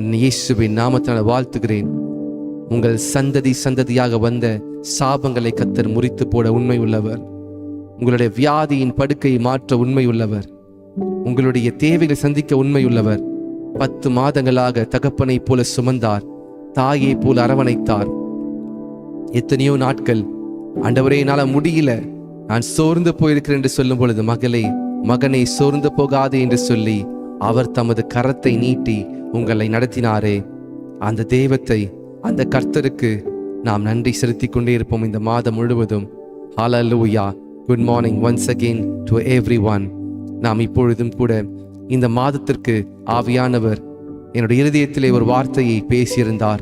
இயேசுவின் நாமத்தினால் வாழ்த்துகிறேன். உங்கள் சந்ததியாக வந்த சாபங்களை கர்த்தர் முறித்து போட உண்மை உள்ளவர். உங்களுடைய வியாதியின் படுக்கையை மாற்ற உண்மை உள்ளவர். உங்களுடைய தேவைகளை சந்திக்க உண்மை உள்ளவர். 10 மாதங்களாக தகப்பனை போல சுமந்தார், தாயை போல அரவணைத்தார். எத்தனையோ நாட்கள் ஆண்டவரே என்னால முடியல, நான் சோர்ந்து போயிருக்கிறேன் என்று சொல்லும் பொழுது, மகனை சோர்ந்து போகாதே என்று சொல்லி அவர் தமது கரத்தை நீட்டி உங்களை நடத்தினாரே, அந்த தெய்வத்தை, அந்த கர்த்தருக்கு நாம் நன்றி செலுத்திக் கொண்டே இருப்போம் இந்த மாதம் முழுவதும். Hallelujah. Good morning once again to everyone. நாம் இப்பொழுதும் கூட இந்த மாதத்திற்கு ஆவியானவர் என்னுடைய இருதயத்திலே ஒரு வார்த்தையை பேசியிருந்தார்.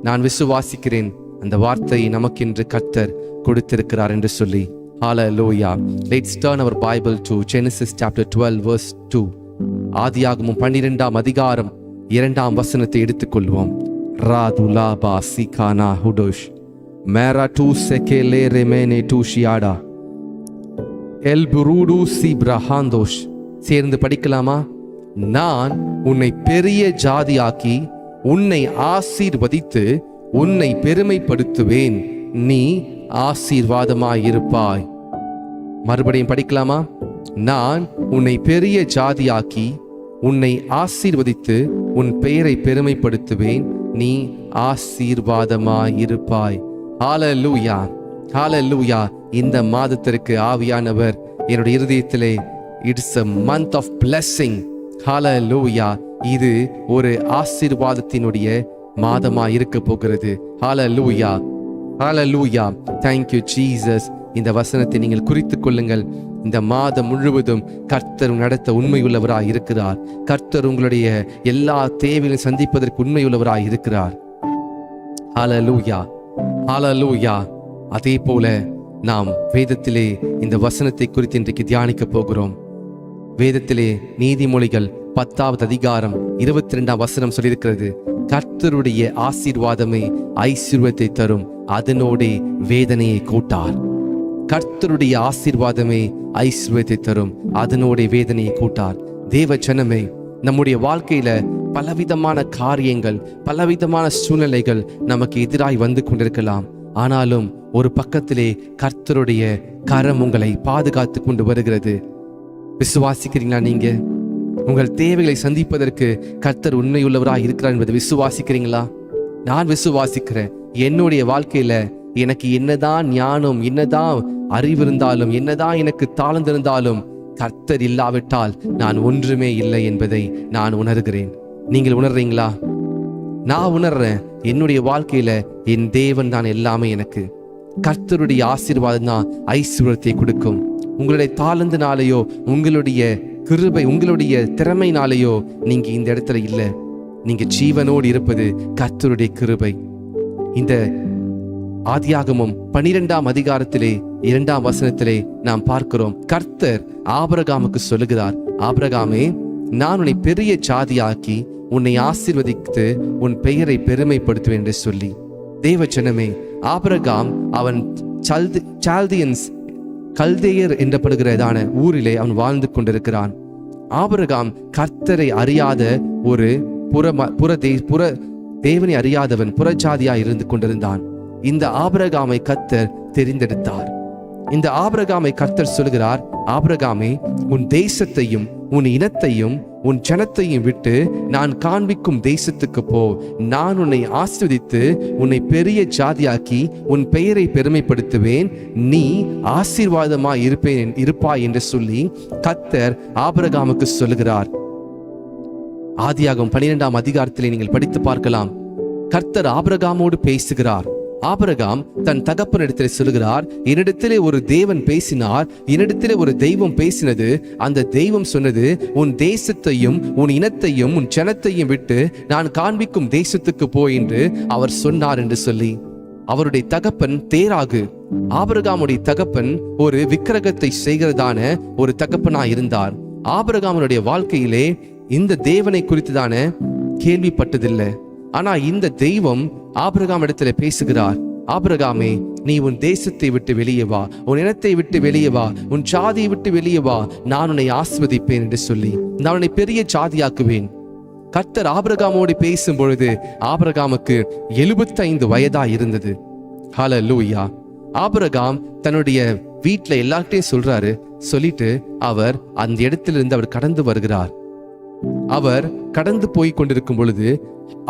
நான் விசுவாசிக்கிறேன் அந்த வார்த்தையை நமக்கென்று கர்த்தர் கொடுத்திருக்கிறார் என்று சொல்லி. Hallelujah. Let's turn our Bible to Genesis chapter 12 verse 2. ஆதியாகமம் 12ஆம் அதிகாரம் 2ஆம் வசனத்தை எடுத்துக்கொள்வோம். ராதுலாபா சிகானா ஹுடோஷ் மேரா டூ செகேலே ரெமேனே டூ ஷியாடா எல் புரூடு சிப்ரஹாந்தோஷ். சேர்ந்து படிக்கலாமா? நான் உன்னை பெரிய ஜாதியாக்கி உன்னை ஆசீர்வதித்து உன்னை பெருமைப்படுத்துவேன், நீ ஆசீர்வாதமாயிருப்பாய். மறுபடியும் படிக்கலாமா? நான் உன்னை பெரிய ஜாதியாக்கி உன்னை ஆசீர்வதித்து உன் பெயரை பெருமைப்படுத்துவேன், நீ ஆசீர்வாதமாயிருப்பாய். ஹல்லேலூயா, ஹல்லேலூயா. இந்த மாதத்திற்கு ஆவியானவர் என்னுடைய இருதயத்திலே, it's a month of blessing. ஹல்லேலூயா. இது ஒரு ஆசீர்வாதத்தினுடைய மாதமா இருக்க போகிறது. ஹல்லேலூயா, ஹல்லேலூயா. Thank you Jesus. இந்த வசனத்தை நீங்கள் குறித்துக் கொள்ளுங்கள். இந்த மாதம் முழுவதும் கர்த்தர் நடத்த உண்மையுள்ளவராய் இருக்கிறார். கர்த்தர் உங்களுடைய எல்லா தேவைகளையும் சந்திப்பதற்கு உண்மையுள்ளவராய் இருக்கிறார். ஹல்லேலூயா, ஹல்லேலூயா. அதே போல நாம் வேதத்திலே இந்த வசனத்தை குறித்து இன்றைக்கு தியானிக்க போகிறோம். வேதத்திலே நீதிமொழிகள் 10ஆவது அதிகாரம் 22ஆம் வசனம் சொல்லியிருக்கிறது, கர்த்தருடைய ஆசீர்வாதமே ஐஸ்வர்யத்தை தரும், அதனோடே வேதனையை கூட்டார். கர்த்தருடைய ஆசீர்வாதமே ஐஸ்வர்யத்தை தரும், அதனோட வேதனையை கூட்டார். தேவ ஜனமே, நம்முடைய வாழ்க்கையில பலவிதமான காரியங்கள், பலவிதமான சூழ்நிலைகள் நமக்கு எதிராய் வந்து கொண்டிருக்கலாம். ஆனாலும் ஒரு பக்கத்திலே கர்த்தருடைய கரம் உங்களை பாதுகாத்து கொண்டு வருகிறது. விசுவாசிக்கிறீங்களா? நீங்க உங்கள் தேவைகளை சந்திப்பதற்கு கர்த்தர் உண்மையுள்ளவராய் இருக்கிறார் என்பதை விசுவாசிக்கிறீங்களா? நான் விசுவாசிக்கிறேன். என்னுடைய வாழ்க்கையில எனக்கு என்னதான் ஞானம், என்னதான் அறிவு இருந்தாலும், என்னதான் எனக்கு தாளந்து இருந்தாலும், கர்த்தர் இல்லாவிட்டால் நான் ஒன்றுமே இல்லை என்பதை நான் உணர்கிறேன். நீங்கள் உணர்றீங்களா? நான் உணர்றேன். என்னுடைய வாழ்க்கையில என் தேவன் தான் எல்லாமே. எனக்கு கர்த்தருடைய ஆசீர்வாதம் தான் ஐஸ்வர்யத்தை கொடுக்கும். உங்களுடைய தாளந்தினாலேயோ, உங்களுடைய கிருபை, உங்களுடைய திறமையினாலேயோ நீங்க இந்த இடத்துல இல்லை. நீங்க ஜீவனோடு இருப்பது கர்த்தருடைய கிருபை. இந்த ஆதியாகமம் 12ஆம் அதிகாரத்திலே 2ஆம் வசனத்திலே நாம் பார்க்கிறோம், கர்த்தர் ஆபிரகாமுக்கு சொல்லுகிறார், ஆபிரகாமே, நான் உன்னை பெரிய ஜாதியாக்கி உன்னை ஆசீர்வதித்து உன் பெயரை பெருமைப்படுத்துவேன் என்று சொல்லி. தேவ ஜனமே, ஆபிரகாம் அவன் சால்தியன்ஸ், கல்தேயர் என்றப்படுகிறதான ஊரிலே அவன் வாழ்ந்து கொண்டிருக்கிறான். ஆபிரகாம் கர்த்தரை அறியாத ஒரு தேவனை அறியாதவன், புறஜாதியா இருந்து கொண்டிருந்தான். இந்த ஆபிரகாமை கர்த்தர் தெரிந்தெடுத்தார். இந்த ஆபிரகாமை கர்த்தர் சொல்கிறார், ஆபிரகாமே, உன் தேசத்தையும் உன் இனத்தையும் உன் ஜனத்தையும் விட்டு நான் காண்பிக்கும் தேசத்துக்கு போ. நான் உன்னை ஆசீர்வதித்து உன்னை பெரிய ஜாதியாக்கி உன் பெயரை பெருமைப்படுத்துவேன், நீ ஆசீர்வாதமாய் இருப்பாய் என்று சொல்லி கர்த்தர் ஆபிரகாமுக்கு சொல்லுகிறார். ஆதியாகமம் 12ஆம் அதிகாரத்திலே நீங்கள் படித்து பார்க்கலாம். கர்த்தர் ஆபிரகாமோடு பேசுகிறார். ஆபிரகாம் தன் தகப்பனிடத்தில் சொல்கிறார், என்னிடத்திலே ஒரு தேவன் பேசினார், என்னிடத்திலே ஒரு தெய்வம் பேசினது. அந்த தெய்வம் சொன்னது, உன் தேசத்தையும் உன் இனத்தையும் உன் ஜனத்தையும் விட்டு நான் காண்பிக்கும் தேசத்துக்கு போ என்று அவர் சொன்னார் என்று சொல்லி. அவருடைய தகப்பன் தேராகு. ஆபிரகாமுடைய தகப்பன் ஒரு விக்கிரகத்தை செய்கிறதான ஒரு தகப்பனாய் இருந்தார். ஆபிரகாமுடைய வாழ்க்கையிலே இந்த தேவனை குறித்துதான கேள்விப்பட்டதில்லை. ஆனா இந்த தெய்வம் ஆபிரகாம் இடத்துல பேசுகிறார், ஆபிரகாமே, நீ உன் தேசத்தை விட்டு வெளியே வா, உன் இனத்தை விட்டு வெளியே வா, உன் ஜாதியை விட்டு வெளியே வா, நான் உன்னை ஆசீர்வதிப்பேன் என்று சொல்லி நான் உன்னை பெரிய ஜாதியாக்குவேன். கர்த்தர் ஆபிரகாமோடு பேசும் பொழுது ஆபிரகாமுக்கு 75 வயதா இருந்தது. ஹல்லேலூயா. ஆபிரகாம் தன்னுடைய வீட்டுல எல்லார்கிட்டையும் சொல்லிட்டு அவர் அந்த இடத்திலிருந்து அவர் கடந்து வருகிறார். அவர் கடந்து போய் கொண்டிருக்கும் பொழுது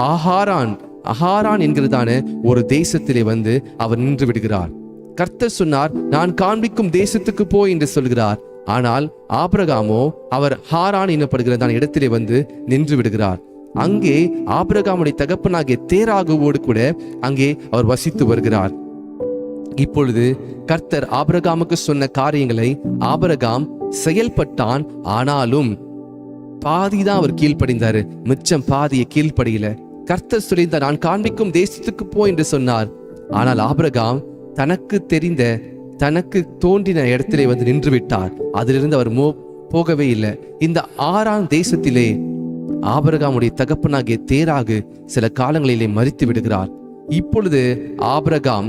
அஹாரான் என்கிறதான ஒரு தேசத்திலே வந்து அவர் நின்று விடுகிறார். கர்த்தர் சொன்னார், நான் காண்பிக்கும் தேசத்துக்கு போய் என்று சொல்கிறார். ஆனால் ஆபிரகாமோ அவர் ஹாரான் எனப்படுகிறதான இடத்திலே வந்து நின்று விடுகிறார். அங்கே ஆபிரகாமுடைய தகப்பனாகிய தேராகுவோடு கூட அங்கே அவர் வசித்து வருகிறார். இப்பொழுது கர்த்தர் ஆபிரகாமுக்கு சொன்ன காரியங்களை ஆபிரகாம் செயல்பட்டான். ஆனாலும் பாதிதான் அவர் கீழ்ப்படிந்தாரு, மிச்சம் பாதியை கீழ்ப்படியில. கர்த்தர் சொல்லியிருந்தார், நான் காண்பிக்கும் தேசத்துக்கு போ என்று சொன்னார். ஆனால் ஆபிரகாம் தனக்கு தோன்றின இடத்திலே வந்து நின்று விட்டார். அதிலிருந்து அவர் போகவே இல்லை. இந்த ஆறாம் தேசத்திலே ஆபிரகாமுடைய தகப்பனாகிய தேராகு சில காலங்களிலே மரித்து விடுகிறார். இப்பொழுது ஆபிரகாம்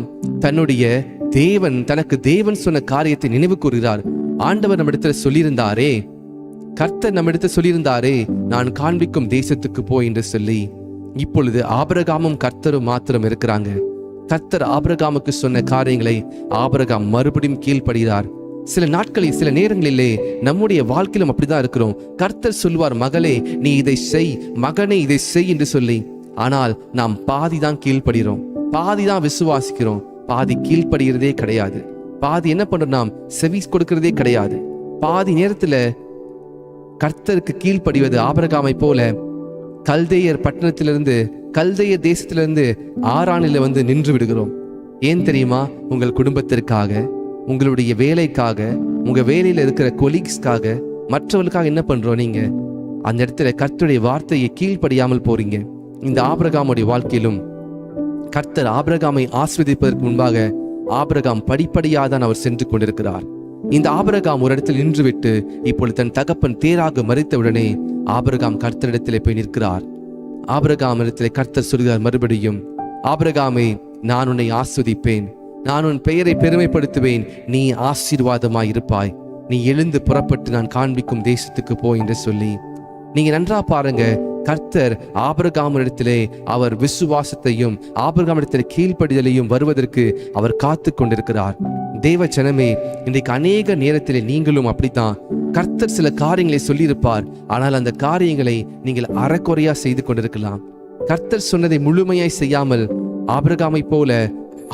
தனக்கு தேவன் சொன்ன காரியத்தை நினைவு கூறுகிறார். ஆண்டவர் நம்மிடத்தில் சொல்லியிருந்தாரே, கர்த்தர் நம்மிடத்தில் சொல்லியிருந்தாரே, நான் காண்பிக்கும் தேசத்துக்கு போய் என்று சொல்லி. இப்பொழுது ஆபிரகாமும் கர்த்தரும் மாத்திரம் இருக்கிறாங்க. கர்த்தர் ஆபிரகாமுக்கு சொன்ன காரியங்களை ஆபிரகாம் மறுபடியும் கீழ்ப்படுகிறார். சில நாட்களில் சில நேரங்களிலே நம்முடைய வாழ்க்கையிலும் அப்படிதான் இருக்கிறோம். கர்த்தர் சொல்வார், மகளே நீ இதை செய், மகனே இதை செய் என்று சொல்லி. ஆனால் நாம் பாதிதான் கீழ்ப்படுகிறோம், பாதிதான் விசுவாசிக்கிறோம், பாதி கீழ்ப்படுகிறதே கிடையாது. பாதி என்ன பண்றோம், நாம் செவி கொடுக்கிறதே கிடையாது. பாதி நேரத்துல கர்த்தருக்கு கீழ்ப்படிவது ஆபிரகாமை போல கல்தேயர் பட்டணத்திலிருந்து கல்தேயர் தேசத்திலிருந்து ஆரானில வந்து நின்று விடுகிறோம். ஏன் தெரியுமா? உங்கள் குடும்பத்திற்காக, உங்களுடைய வேலைக்காக, உங்க வேலையில இருக்கிற கொலீக்ஸ்க்காக, மற்றவர்களுக்காக என்ன பண்றோம்? நீங்க அந்த இடத்துல கர்த்தருடைய வார்த்தையை கீழ்ப்படியாமல் போறீங்க. இந்த ஆபிரகாமுடைய வாழ்க்கையிலும் கர்த்தர் ஆபிரகாமை ஆஸ்வதிப்பதற்கு முன்பாக ஆபிரகாம் படிப்படியாதான் அவர் சென்று கொண்டிருக்கிறார். இந்த ஆபிரகாம் ஒரு இடத்தில் நின்று விட்டு இப்பொழுது தன் தகப்பன் தேராக மரித்தவுடனே ஆபிரகாம் கர்த்தரிடத்திலே போய் நிற்கிறார். ஆபிரகாம் இடத்திலே கர்த்தர் சொல்கிறார் மறுபடியும், ஆபிரகாமே நான் உன்னை ஆஸ்வதிப்பேன், நான் உன் பெயரை பெருமைப்படுத்துவேன், நீ ஆசீர்வாதமாய் இருப்பாய், நீ எழுந்து புறப்பட்டு நான் காண்பிக்கும் தேசத்துக்கு போ என்று சொல்லி. நீங்க நன்றா பாருங்க, கர்த்தர் ஆபிரகாமிடத்திலே அவர் விசுவாசத்தையும் ஆபிரகாமிடத்திலே கீழ்ப்படிதலையும் வருவதற்கு அவர் காத்து கொண்டிருக்கிறார். தேவ ஜனமே, இன்றைக்கு அநேக நேரத்திலே நீங்களும் அப்படித்தான். கர்த்தர் சில காரியங்களை சொல்லியிருப்பார், ஆனால் அந்த காரியங்களை நீங்கள் அறக்குறையா செய்து கொண்டிருக்கலாம். கர்த்தர் சொன்னதை முழுமையாய் செய்யாமல் ஆபிரகாமை போல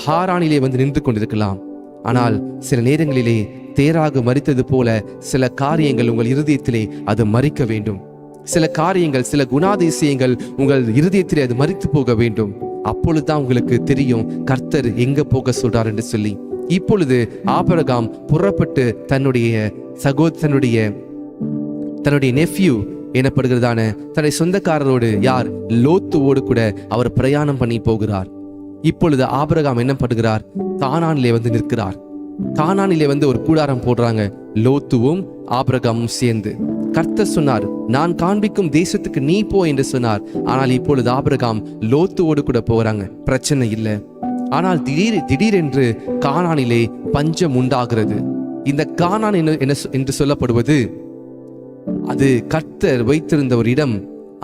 ஹாரானிலே வந்து நின்று கொண்டிருக்கலாம். ஆனால் சில நேரங்களிலே தேராக மரித்தது போல சில காரியங்கள் உங்கள் இருதயத்திலே அது மரிக்க வேண்டும். சில காரியங்கள், சில குணாதிசயங்கள் உங்கள் இருதயத்திலே அது மரித்து போக வேண்டும். அப்பொழுதுதான் உங்களுக்கு தெரியும் கர்த்தர் எங்க போக சொல்றார் என்று சொல்லி. இப்பொழுது ஆபிரகாம் புறப்பட்டு தன்னுடைய நெஃப்யூ எனப்படுகிறதான தன்னுடைய சொந்தக்காரரோடு, யார், லோத்துவோடு கூட அவர் பிரயாணம் பண்ணி போகிறார். இப்பொழுது ஆபிரகாம் என்ன பண்ணுகிறார்? கானானிலே வந்து நிற்கிறார். கானானிலே வந்து ஒரு கூடாரம் போடுறாங்க, லோத்துவும் ஆபிரகாமும் சேர்ந்து. கர்த்தர் சொன்னார், நான் காண்பிக்கும் தேசத்துக்கு நீ போ என்று சொன்னார். ஆனால் இப்பொழுது ஆபிரகாம் லோத்துவோடு கூட போறாங்க, பிரச்சனை இல்லை. ஆனால் திடீரென்று கானானிலே பஞ்சம் உண்டாகிறது. இந்த கானான் என்று சொல்லப்படுவது அது கர்த்தர் வைத்திருந்த ஒரு இடம்.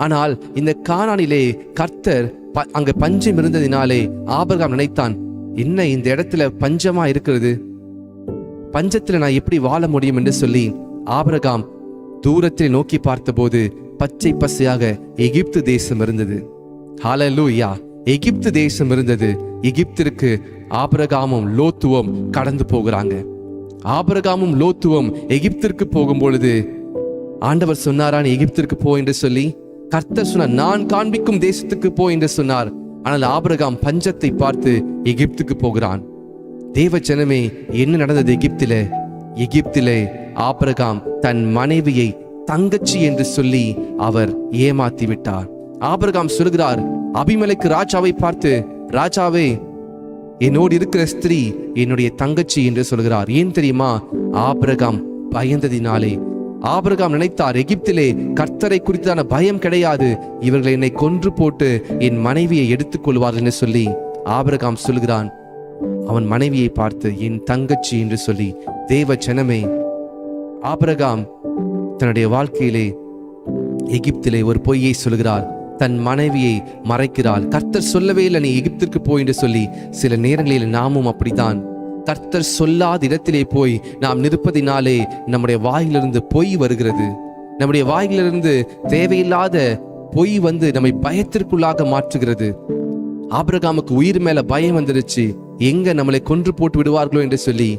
ஆனால் இந்த கானானிலே கர்த்தர் அங்க பஞ்சம் இருந்ததினாலே ஆபிரகாம் நினைத்தான், என்ன இந்த இடத்துல பஞ்சமா இருக்கிறது, பஞ்சத்துல நான் எப்படி வாழ முடியும் என்று சொல்லி ஆபிரகாம் தூரத்தில் நோக்கி பார்த்தபோது பச்சை பசையாக எகிப்து தேசம் இருந்தது. ஹல்லேலூயா! எகிப்து தேசம் இருந்தது. எகிப்திற்கு ஆபிரகாமும் லோத்துவும் கடந்து போகிறாங்க. ஆபிரகாமும் லோத்துவும் எகிப்திற்கு போகும் பொழுது ஆண்டவர் சொன்னாரான், எகிப்திற்கு போ என்று சொல்லி. கர்த்தர் சொன்னார், நான் காண்பிக்கும் தேசத்துக்கு போ என்று சொன்னார். ஆனால் ஆபிரகாம் பஞ்சத்தை பார்த்து எகிப்துக்கு போகிறான். தேவ ஜனமே, என்ன நடந்தது எகிப்திலே ஆபிரகாம் தன் மனைவியை தங்கச்சி என்று சொல்லி அவர் ஏமாத்தி விட்டார். ஆபிரகாம் சொல்கிறார், அபிமெலேக்கு ராஜாவை பார்த்து, ராஜாவே, என்னோடு இருக்கிற ஸ்திரீ என்னுடைய தங்கச்சி என்று சொல்கிறார். ஏன் தெரியுமா? ஆபிரகாம் பயந்ததினாலே. ஆபிரகாம் நினைத்தார், எகிப்திலே கர்த்தரை குறித்தான பயம் கிடையாது, இவர்கள் என்னை கொன்று போட்டு என் மனைவியை எடுத்துக் கொள்வார்கள் என்று சொல்லி ஆபிரகாம் சொல்கிறான். அவன் மனைவியை பார்த்து என் தங்கச்சி என்று சொல்லி. தேவ ஜனமே, ஆபிரகாம் தன்னுடைய வாழ்க்கையிலே எகிப்திலே ஒரு பொய்யை சொல்கிறார், தன் மனைவியை மறைக்கிறாள். கர்த்தர் சொல்லவே இல்லை நீ எகிப்திற்கு போய் என்று சொல்லி. சில நேரங்களில் நாமும் அப்படித்தான், கர்த்தர் சொல்லாத இடத்திலே போய் நாம் நிற்பதினாலே நம்முடைய வாயிலிருந்து பொய் வருகிறது. நம்முடைய வாயிலிருந்து தேவையில்லாத பொய் வந்து நம்மை பயத்திற்குள்ளாக மாற்றுகிறது. ஆபிரகாமுக்கு உயிர் மேல பயம் வந்துருச்சு, எங்க நம்மளை கொன்று போட்டு விடுவார்களோ என்று சொல்லி.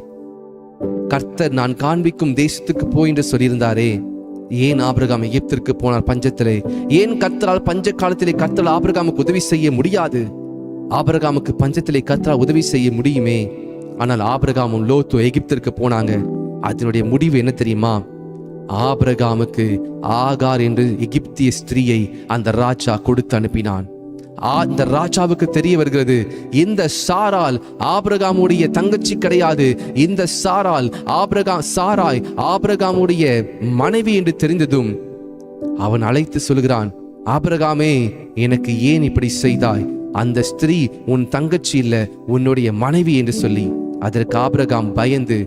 கர்த்தர் நான் காண்பிக்கும் தேசத்துக்கு போய் என்று சொல்லியிருந்தாரே, ஏன் ஆபிரகாம் எகிப்திற்கு போனார் பஞ்சத்திலே? ஏன் கர்த்தரால் பஞ்ச காலத்திலே கர்த்தரால் ஆபிரகாமுக்கு உதவி செய்ய முடியாது? ஆபிரகாமுக்கு பஞ்சத்திலே கர்த்தரால் உதவி செய்ய முடியுமே. ஆனால் ஆபிரகாமும் லோத்தும் எகிப்திற்கு போனாங்க. அதனுடைய முடிவு என்ன தெரியுமா? ஆபிரகாமுக்கு ஆகார் என்று எகிப்திய ஸ்திரீயை அந்த ராஜா கொடுத்து அனுப்பினான். அந்த ராஜாவுக்கு தெரிய வருகிறது, இந்த சாரால் ஆபிரகாமுடைய தங்கச்சி கிடையாது, இந்த சாராய் ஆபிரகாமுடைய மனைவி என்று தெரிந்ததும் அவன் அழைத்து சொல்கிறான், ஆபிரகாமே, எனக்கு ஏன் இப்படி செய்தாய்? அந்த ஸ்திரீ உன் தங்கச்சி இல்ல, உன்னுடைய மனைவி என்று சொல்லி. அதற்கு ஆபிரகாம் பயந்து,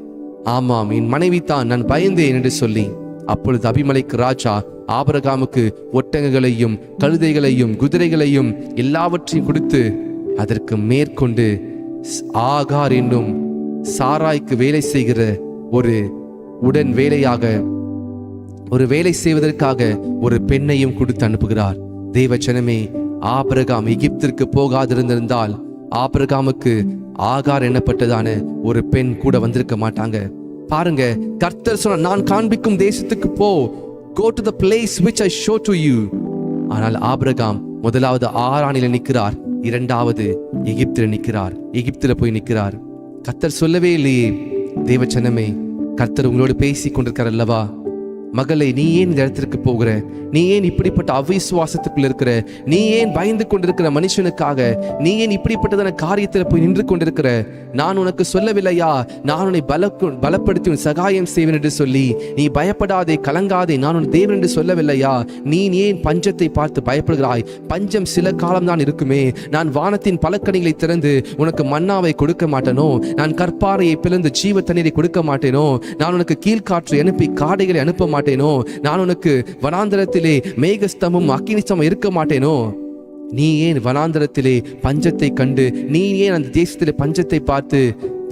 ஆமாம் என் மனைவி தான், நான் பயந்தேன் என்று சொல்லி. அப்பொழுது அபிமெலேக்கு ராஜா ஆபிரகாமுக்கு ஒட்டகங்களையும் கழுதைகளையும் குதிரைகளையும் எல்லாவற்றையும் கொடுத்து, அதற்கு மேற்கொண்டு ஆகார் என்னும் சாராய்க்கு வேலை செய்கிற ஒரு வேலை செய்வதற்காக ஒரு பெண்ணையும் கொடுத்து அனுப்புகிறார். தேவஜனமே, ஆபிரகாம் எகிப்திற்கு போகாதிருந்திருந்தால் ஆபிரகாமுக்கு ஆகார் என்னப்பட்டதான ஒரு பெண் கூட வந்திருக்க மாட்டாங்க. பாருங்க, கர்த்தர் சொன்னார், நான் காண்பிக்கும் தேசத்துக்கு போ, go to the place which I show to you. ஆனால் ஆபிரகாம் முதலாவது ஆரானில நிற்கிறார், இரண்டாவது எகிப்தில போய் நிற்கிறார். கர்த்தர் சொல்லவே இல்லையே. தேவச்சனமே, கர்த்தர் உங்களோடு பேசி கொண்டிருக்கார் அல்லவா? மகளே, நீ ஏன் இந்த இடத்திற்கு போகிற? நீ ஏன் இப்படிப்பட்ட அவிசுவாசத்துக்குள் இருக்கிற? நீ ஏன் பயந்து கொண்டிருக்கிற மனுஷனுக்காக? நீ ஏன் இப்படிப்பட்டதான காரியத்தில் போய் நின்று கொண்டிருக்கிற? நான் உனக்கு சொல்லவில்லையா, நான் உன்னை பலப்படுத்தி உன் சகாயம் செய்வேன் என்று சொல்லி? நீ பயப்படாதே, கலங்காதே, நான் உன் தேவன் என்று சொல்லவில்லையா? நீ ஏன் பஞ்சத்தை பார்த்து பயப்படுகிறாய்? பஞ்சம் சில காலம்தான் இருக்குமே. நான் வானத்தின் பலக்கணிகளை திறந்து உனக்கு மன்னாவை கொடுக்க மாட்டேனோ? நான் கற்பாறையை பிளந்து ஜீவ தண்ணீரை கொடுக்க மாட்டேனோ? நான் உனக்கு கீழ்காற்று அனுப்பி காடைகளை அனுப்ப மாட்டேனோ? நான் உனக்கு வனாந்தரத்திலே மேகஸ்தமும் அக்கினிஸ்தமும் இருக்க மாட்டேனோ? நீ ஏன் வனாந்தரத்திலே பஞ்சத்தை கண்டு, நீ ஏன் அந்த தேசத்திலே பஞ்சத்தை பார்த்து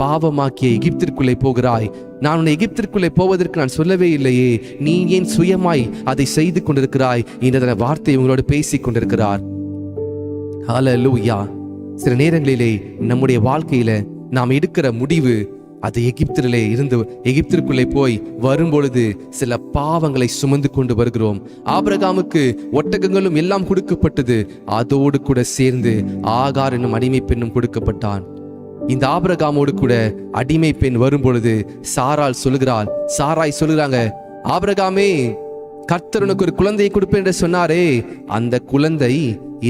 பாவமாக்கிய எகிப்திற்குள்ளே போகிறாய்? நான் உன்னை எகிப்திற்குள்ளே போவதற்கு நான் சொல்லவே இல்லையே. நீ ஏன் சுயமாய் அதை செய்து கொண்டிருக்கிறாய்? என்ற வார்த்தை உங்களோடு பேசிக் கொண்டிருக்கிறார். ஹல்லேலூயா. சில நேரங்களிலே நம்முடைய வாழ்க்கையில நாம் எடுக்கிற முடிவு, அது எகிப்திற்குள்ளே போய் வரும்பொழுது சில பாவங்களை சுமந்து கொண்டு வருகிறோம். ஆபிரகாமுக்கு ஒட்டகங்களும் எல்லாம் கொடுக்கப்பட்டது, அதோடு கூட சேர்ந்து ஆகார் என்னும் அடிமை பெண்ணும் கொடுக்கப்பட்டான். இந்த ஆபிரகாமோடு கூட அடிமை பெண் வரும்பொழுது சாராய் சொல்லுகிறாங்க, ஆபிரகாமே, கர்த்தர் உனக்கு ஒரு குழந்தையை கொடுப்பேன் என்று சொன்னாரே, அந்த குழந்தை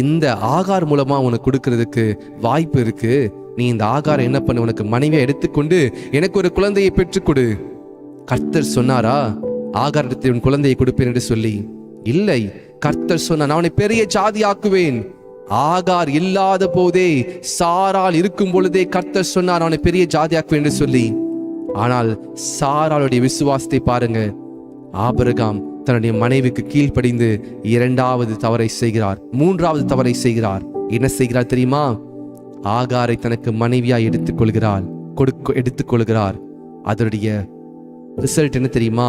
இந்த ஆகார் மூலமா உனக்கு கொடுக்கிறதுக்கு வாய்ப்பு இருக்கு. நீ இந்த ஆகாரம் என்ன பண்ண, உனக்கு மனைவியை எடுத்துக்கொண்டு எனக்கு ஒரு குழந்தையை பெற்றுக் கொடு. கர்த்தர் சொன்னாரா ஆகாரத்தை உன் குழந்தையை கொடுப்பேன் என்று சொல்லி? இல்லை, கர்த்தர் சொன்னார், நான் உன்னை பெரிய ஜாதி ஆக்குவேன். ஆகார் இல்லாத போதே, சாரால் இருக்கும் பொழுதே கர்த்தர் சொன்னார், அவனை பெரிய ஜாதி ஆக்குவேன் என்று சொல்லி. ஆனால் சாராளுடைய விசுவாசத்தை பாருங்க. ஆபிரகாம் தன்னுடைய மனைவிக்கு கீழ்ப்படிந்து இரண்டாவது தவறை செய்கிறார், மூன்றாவது தவறை செய்கிறார். என்ன செய்கிறார் தெரியுமா? ஆகாரை தனக்கு மனைவியாய் எடுத்துக்கொள்கிறார். அதனுடைய ரிசல்ட் என்ன தெரியுமா?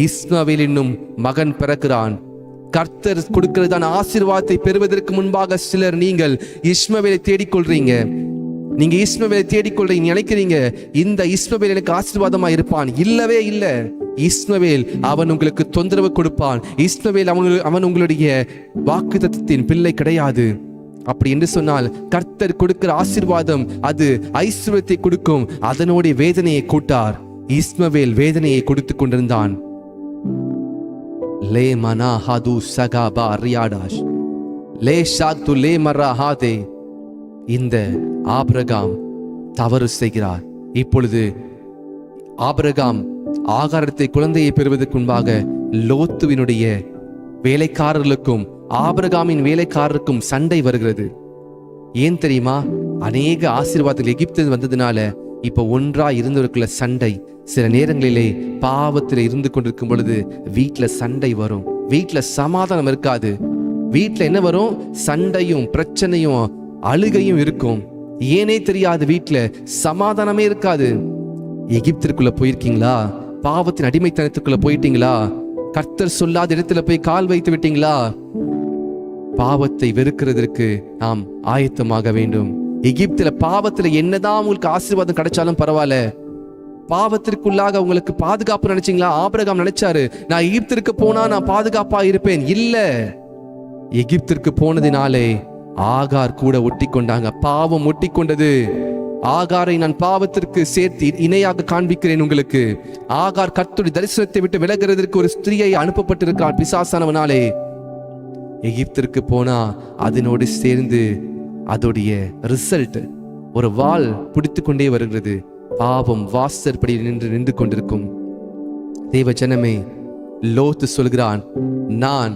இஸ்மவேல் என்னும் மகன் பிறக்கிறான். கர்த்தர் கொடுக்கிறதான ஆசீர்வாதத்தை பெறுவதற்கு முன்பாக சிலர் நீங்கள் இஸ்மவேலை தேடிக்கொள்றீங்க. நீங்க இஸ்மவேலை தேடிக்கொள்றீங்க, நினைக்கிறீங்க இந்த இஸ்மவேல் எனக்கு ஆசீர்வாதமா இருப்பான். இல்லவே இல்லை. இஸ்மவேல் அவன் உங்களுக்கு தொந்தரவு கொடுப்பான். இஸ்மவேல் அவன் உங்களுடைய வாக்குத்தத்தத்தின் பிள்ளை கிடையாது. அப்படி என்று சொன்னால் கர்த்தர் கொடுக்கிற ஆசீர்வாதம் அது ஐஸ்வர்யத்தை கொடுக்கும், அதனுடைய வேதனையை கூட்டார். இஸ்மவேல் வேதனையை கொடுத்து கொண்டிருந்தான். லே மனா ஹது சகாபா ரியாடாஷ் லே ஷாத்து லே மரா ஹாதே. இந்த ஆபிரகாம் தவறு செய்கிறார். இப்பொழுது ஆபிரகாம் ஆகாரத்தை குழந்தையை பெறுவதற்கு முன்பாக லோத்துவினுடைய வேலைக்காரர்களுக்கும் ஆபிரகாமின் வேலைக்காரருக்கும் சண்டை வருகிறது. ஏன் தெரியுமா? அநேக ஆசீர்வாதங்கள் எகிப்தில் வந்ததுனால இப்ப ஒன்றா இருந்தவருக்குள்ள சண்டை. சில நேரங்களிலே பாவத்தில் இருந்து கொண்டிருக்கும் பொழுது வீட்டுல சண்டை வரும், வீட்டுல சமாதானம் இருக்காது. வீட்டுல என்ன வரும்? சண்டையும் பிரச்சனையும் அழுகையும் இருக்கும். ஏனே தெரியாது, வீட்டுல சமாதானமே இருக்காது. எகிப்திற்குள்ள போயிருக்கீங்களா? பாவத்தின் அடிமைத்தனத்துக்குள்ள போயிட்டீங்களா? கர்த்தர் சொல்லாத இடத்துல போய் கால் வைத்து விட்டீங்களா? பாவத்தை வெறுக்கிறதற்கு நாம் ஆயத்தமாக வேண்டும். எகிப்துல பாவத்துல என்னதான் உங்களுக்கு ஆசீர்வாதம் கிடைச்சாலும் பரவாயில்ல, பாவத்திற்குள்ளாக உங்களுக்கு பாதுகாப்பு நினைச்சீங்களா? ஆபிரகாம் நினைச்சாரு, நான் எகிப்திற்கு போனா நான் பாதுகாப்பா இருப்பேன். இல்ல, எகிப்திற்கு போனதினாலே ஆகார் கூட ஒட்டி கொண்டாங்க. பாவம் ஒட்டி கொண்டது. ஆகாரை நான் பாவத்திற்கு சேர்த்து இணையாக காண்பிக்கிறேன் உங்களுக்கு. ஆகார் கர்த்தருடைய தரிசனத்தை விட்டு விலகிறதற்கு ஒரு ஸ்திரியை அனுப்பப்பட்டிருக்கான் பிசாசானவனாலே. எகிப்திற்கு போனா அதனோடு சேர்ந்து அதோடைய ரிசல்ட் ஒரு வாள் பிடித்து கொண்டே வருகிறது. பாவம் வாசற்படி நின்று கொண்டிருக்கும். தேவ ஜனமே, லோத்து சொல்கிறான், நான்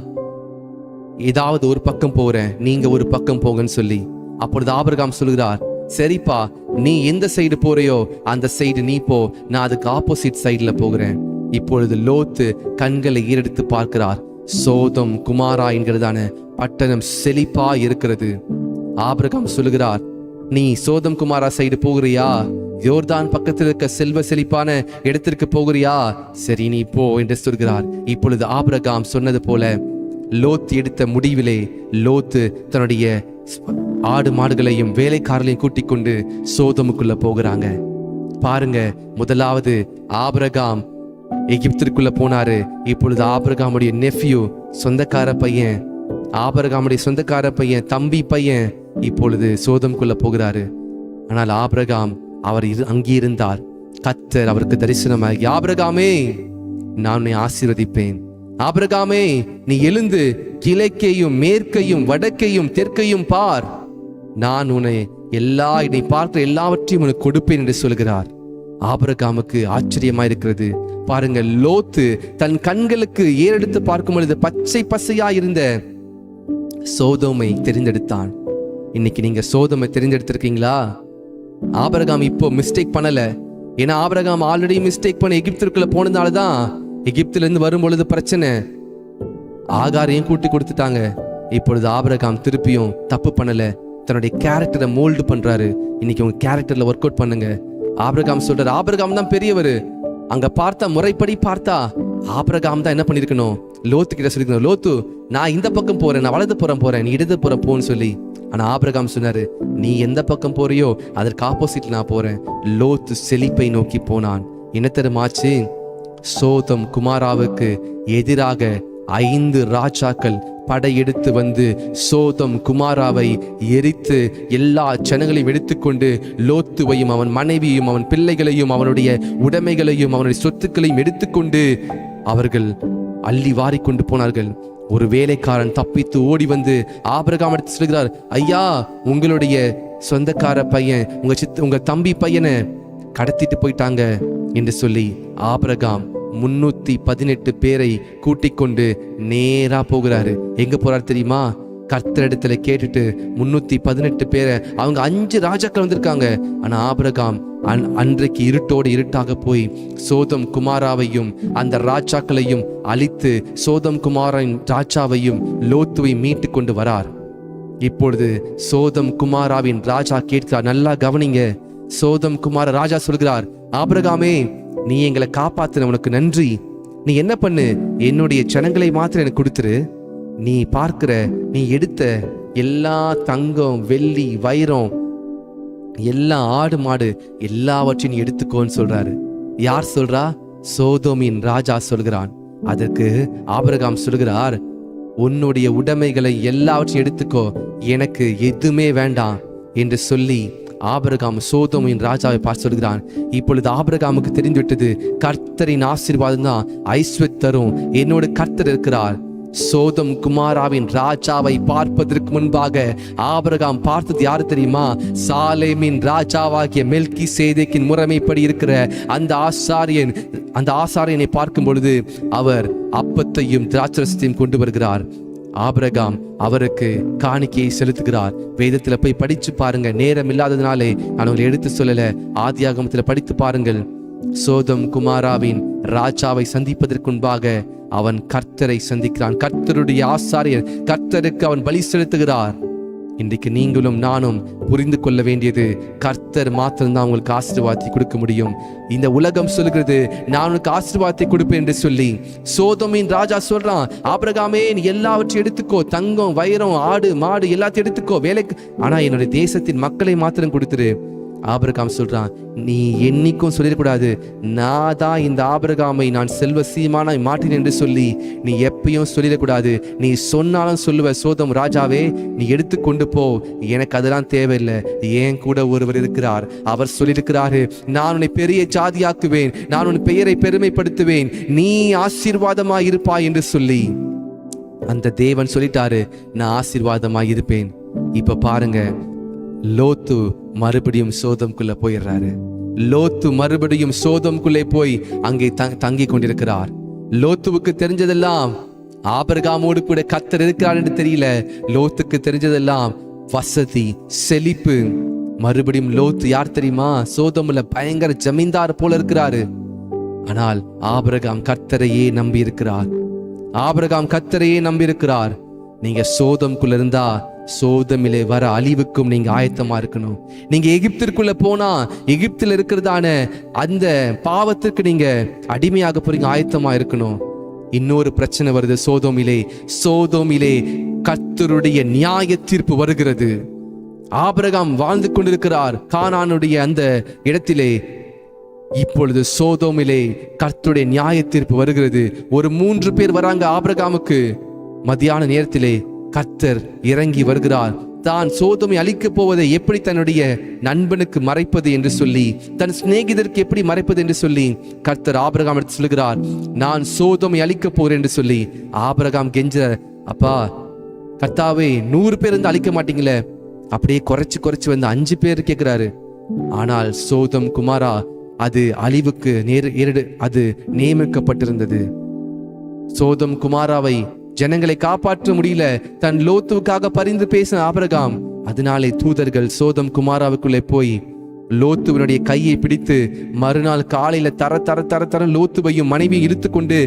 ஏதாவது ஒரு பக்கம் போறேன், நீங்க ஒரு பக்கம் போங்கன்னு சொல்லி. அப்பொழுது ஆபிரகாம் சொல்கிறார், சரிப்பா, நீ எந்த சைடு போறையோ அந்த சைடு நீ போ, நான் அதுக்கு ஆப்போசிட் சைடுல போகிறேன். இப்பொழுது லோத்து கண்களை ஈரெடுத்து பார்க்கிறார். சோதம் குமாரா என்கிறதான பட்டணம் செழிப்பா இருக்கிறது. ஆபிரகாம் சொல்லுகிறார், நீ சோதம் குமாரா சைடு போகிறியா? யோர்தான் பக்கத்தில் இருக்க செல்வ செழிப்பான இடத்திற்கு போகிறியா? சரி, நீ போ என்று சொல்கிறார். இப்பொழுது ஆபிரகாம் சொன்னது போல லோத்து எடுத்த முடிவிலே லோத்து தன்னுடைய ஆடு மாடுகளையும் வேலைக்காரர்களையும் கூட்டிக் கொண்டு சோதமுக்குள்ள போகிறாங்க. பாருங்க, முதலாவது ஆபிரகாம் எகிப்திற்குள்ள போனாரு. இப்பொழுது ஆபிரகாமுடைய நெஃப்யூ, சொந்தக்கார பையன், ஆபிரகாமுடைய சொந்தக்கார பையன், தம்பி பையன் இப்பொழுது சோதமுக்குள்ள போகிறாரு. ஆனால் ஆபிரகாம் அவர் அங்கிருந்தார். கர்த்தர் அவருக்கு தரிசனமாகி, ஆபிரகாமே, நான் உன்னை ஆசீர்வதிப்பேன். ஆபிரகாமே, நீ எழுந்து கிழக்கையும் மேற்கையும் வடக்கையும் தெற்கையும் பார், நான் உன்னை நீ பார்க்கிற எல்லாவற்றையும் உனக்கு கொடுப்பேன் என்று சொல்கிறார். ஆபிரகாமுக்கு ஆச்சரியமா இருக்கிறது. பாருங்க, லோத்து தன் கண்களுக்கு ஏறெடுத்து பார்க்கும் பொழுது பச்சை பசையா இருந்த சோதோமை தெரிந்தெடுத்தான். இன்னைக்கு நீங்க சோதோமை தெரிந்தெடுத்திருக்கீங்களா? ஆபிரகாம் இப்போ மிஸ்டேக் பண்ணல. ஏன்னா ஆபிரகாம் ஆல்ரெடி மிஸ்டேக் பண்ண எகிப்திற்குள்ள போனதாலதான் எகிப்துல இருந்து வரும் பொழுது பிரச்சனை. ஆகாரையும் கூட்டி கொடுத்துட்டாங்க. இப்பொழுது ஆபிரகாம் திருப்பியும் தப்பு பண்ணல, தன்னுடைய கேரக்டரை மோல்டு பண்றாரு. இன்னைக்கு உங்க கேரக்டர்ல ஒர்க் அவுட் பண்ணுங்க. ஆபிரகாம் சொல்றாரு, ஆபிரகாம் தான் பெரியவர். அங்க பார்த்தா, முறைப்படி பார்த்தா ஆபிரகாம் தான் என்ன பண்ணிருக்கணும்? லோத்து கிட்ட சொல்லிருக்கணும், லோத்து, நான் இந்த பக்கம் போறேன், நான் வலது புறம் போறேன், நீ இடது புறம் போன்னு சொல்லி. ஆனா ஆபிரகாம் சொன்னாரு, நீ எந்த பக்கம் போறியோ அதற்கு ஆப்போசிட்ல நான் போறேன். லோத்து செழிப்பை நோக்கி போனான். என்ன தெரியுமாச்சு? சோதம் குமாராவுக்கு எதிராக 5 ராஜாக்கள் படையெடுத்து வந்து சோதம் குமாராவை எரித்து எல்லா ஜனங்களையும் எடுத்துக்கொண்டு லோத்துவையும் அவன் மனைவியும் அவன் பிள்ளைகளையும் அவனுடைய உடைமைகளையும் அவனுடைய சொத்துக்களையும் எடுத்துக்கொண்டு அவர்கள் அள்ளி வாரிக்கொண்டு போனார்கள். ஒரு வேலைக்காரன் தப்பித்து ஓடி வந்து ஆபிரகாம் எடுத்து சொல்கிறார், ஐயா, உங்களுடைய சொந்தக்கார பையன், உங்க தம்பி பையனை கடத்திட்டு போயிட்டாங்க என்று சொல்லி ஆபிரகாம் 318 பேரை கூட்டிக் கொண்டு நேரா போகிறாரு. எங்க போறாரு தெரியுமா? கர்த்தரிடத்துல கேட்டுட்டு 318 பேரை, அவங்க 5 ராஜாக்கள் வந்திருக்காங்க. ஆனா ஆபிரகாம் அன்றைக்கு இருட்டோடு இருட்டாக போய் சோதம் குமாராவையும் அந்த ராஜாக்களையும் அழித்து சோதம் குமாரின் ராஜாவையும் லோத்துவை மீட்டு கொண்டு வரார். இப்பொழுது சோதம் குமாராவின் ராஜா கேட்கிறார், நல்லா கவனிங்க. சோதம் குமார ராஜா சொல்கிறார், ஆபிரகாமே, நீ எங்களை காப்பாத்தின உனக்கு நன்றி. நீ என்ன பண்ணு, என்னுடைய ஜனங்களை மாத்திரம் எனக்கு கொடுத்துரு. நீ பார்க்கிற, நீ எடுத்த எல்லா தங்கம் வெள்ளி வைரம் எல்லா ஆடு மாடு எல்லாவற்றையும் எடுத்துக்கோன்னு சொல்றாரு. யார் சொல்றா? சோதோமின் ராஜா சொல்கிறான். அதற்கு ஆபிரகாம் சொல்கிறார், உன்னுடைய உடைமைகளை எல்லாவற்றையும் எடுத்துக்கோ, எனக்கு எதுவுமே வேண்டாம் என்று சொல்லி ஆபிரகாம் சோதோமின் ராஜாவை பார்த்து சொல்கிறான். இப்பொழுது ஆபிரகாமுக்கு தெரிந்துவிட்டது, கர்த்தரின் ஆசீர்வாதம் தான் ஐஸ்வர்யம் தரும். என்னோடு கர்த்தர் இருக்கிறார். சோதம் குமாராவின் ராஜாவை பார்ப்பதற்கு முன்பாக ஆபிரகாம் பார்த்தது யாரு தெரியுமா? சாலேமின் ராஜாவாகிய மெல்கி சேதேக்கின் முறைமைப்படி இருக்கிற அந்த ஆசாரியன். அந்த ஆசாரியனை பார்க்கும் பொழுது அவர் அப்பத்தையும் திராட்சரசத்தையும் கொண்டு வருகிறார். ஆபிரகாம் அவருக்கு காணிக்கையை செலுத்துகிறார். வேதத்துல போய் படிச்சு பாருங்க, நேரம் இல்லாததுனாலே நான் உங்களை எடுத்து சொல்லல. ஆதியாகமத்துல படித்து பாருங்கள். சோதம் குமாராவின் ராஜாவை சந்திப்பதற்குன்பாக அவன் கர்த்தரை சந்திக்கிறான். கர்த்தருடைய ஆசாரியர், கர்த்தருக்கு அவன் பலி செலுத்துகிறார். இன்றைக்கு நீங்களும் நானும் புரிந்து கொள்ள வேண்டியது, கர்த்தர் மாத்திரம்தான் உங்களுக்கு ஆசீர்வாதத்தை கொடுக்க முடியும். இந்த உலகம் சொல்கிறது நான் உனக்கு ஆசீர்வாதத்தை கொடுப்பேன் என்று சொல்லி. சோதோமின் ராஜா சொல்றான், ஆபிரகாமே நீ எல்லாவற்றையும் எடுத்துக்கோ, தங்கம் வைரம் ஆடு மாடு எல்லாத்தையும் எடுத்துக்கோ வேலைக்கு, ஆனா என்னுடைய தேசத்தின் மக்களை மாத்திரம் கொடுத்துரு. ஆபிரகாம் சொல்றான், நீ என்னைக்கும் சொல்லிடக்கூடாது நான் தான் இந்த ஆபிரகாமை நான் செல்வ சீமானாய் மாட்டினேன் என்று சொல்லி நீ எப்பயும் சொல்லிடக்கூடாது. நீ சொன்னாலும் சொல்லுவ, சோதம் ராஜாவே நீ எடுத்துக்கொண்டு போ, எனக்கு அதெல்லாம் தேவையில்லை, ஏன் கூட ஒருவர் இருக்கிறார், அவர் சொல்லியிருக்கிறாரு நான் உன்னை பெரிய ஜாதியாக்குவேன், நான் உன் பெயரை பெருமைப்படுத்துவேன், நீ ஆசீர்வாதமாய் இருப்பாய் என்று சொல்லி அந்த தேவன் சொல்லிட்டாரு, நான் ஆசீர்வாதமாய் இருப்பேன். இப்ப பாருங்க, லோத்து மறுபடியும் சோதம்குள்ள போயிடுறாரு. லோத்து மறுபடியும் சோதம்குள்ளே போய் அங்கே தங்கி கொண்டிருக்கிறார். லோத்துவுக்கு தெரிஞ்சதெல்லாம் ஆபிரகாமோடு கூட கர்த்தர் இருக்கிறார் என்று தெரியல. லோத்துக்கு தெரிஞ்சதெல்லாம் வசதி, செழிப்பு. மறுபடியும் லோத்து யார் தெரியுமா? சோதமுல பயங்கர ஜமீன்தார் போல இருக்கிறாரு. ஆனால் ஆபிரகாம் கர்த்தரையே நம்பி இருக்கிறார். ஆபிரகாம் கர்த்தரையே நம்பி இருக்கிறார். நீங்க சோதம்குள்ள இருந்தா சோதமிலே வர அழிவுக்கும் நீங்க ஆயத்தமா இருக்கணும். நீங்க எகிப்திற்குள்ள போனா எகிப்தில் இருக்கிறதான அந்த பாவத்திற்கு நீங்க அடிமையாக போறீங்க, ஆயத்தமா இருக்கணும். இன்னொரு பிரச்சனை வருது சோதோமிலே. சோதோமிலே கர்த்தருடைய நியாய தீர்ப்பு வருகிறது. ஆபிரகாம் வாழ்ந்து கொண்டிருக்கிறார் கானானுடைய அந்த இடத்திலே. இப்பொழுது சோதோமிலே கர்த்தருடைய நியாய தீர்ப்பு வருகிறது. ஒரு 3 பேர் வராங்க ஆபிரகாமுக்கு. மத்தியான நேரத்திலே கர்த்தர் இறங்கி வருகிறார். தான் சோதோமை அழிக்கப் போவதை எப்படி தன்னுடைய நண்பனுக்கு மறைப்பது என்று சொல்லி, தன் சிநேகிதருக்கு எப்படி மறைப்பது என்று சொல்லி கர்த்தர் ஆபிரகாம் எடுத்து சொல்லுகிறார், நான் சோதோமை அழிக்கப் போகிறேன் என்று சொல்லி. ஆபிரகாம் கெஞ்ச, அப்பா கர்த்தாவே 100 பேர் வந்து அழிக்க மாட்டீங்களே? அப்படியே குறைச்சு வந்து 5 பேர் கேட்கிறாரு. ஆனால் சோதம் குமாரா அது அழிவுக்கு அது நியமிக்கப்பட்டிருந்தது. சோதம் குமாராவை ஜனங்களை காப்பாற்ற முடியல. தன் லோத்துவுக்காக பரிந்து பேசின ஆபிரகாம், அதனாலே தூதர்கள் சோதம் குமாராவுக்குள்ளே போய் லோத்துவனுடைய கையை பிடித்து மறுநாள் காலையில தர லோத்துவையும் மனைவியை இழுத்துக்கொண்டு,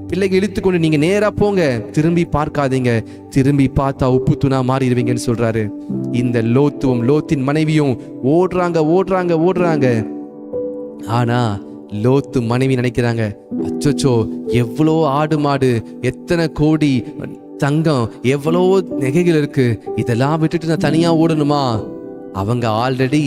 பிள்ளைகள் இழுத்துக்கொண்டு, நீங்க நேரா போங்க, திரும்பி பார்க்காதீங்க, திரும்பி பார்த்தா உப்பு தூணா மாறிடுவீங்கன்னு சொல்றாரு. இந்த லோத்துவும் லோத்தின் மனைவியும் ஓடுறாங்க. ஆனா லோத்து மனைவி நினைக்கிறாங்க, அச்சோச்சோ எவ்வளோ ஆடு மாடு, எத்தனை கோடி தங்கம், எவ்வளோ நகைகள் இருக்கு, இதெல்லாம் விட்டுட்டு நான் தனியா ஓடணுமா? அவங்க ஆல்ரெடி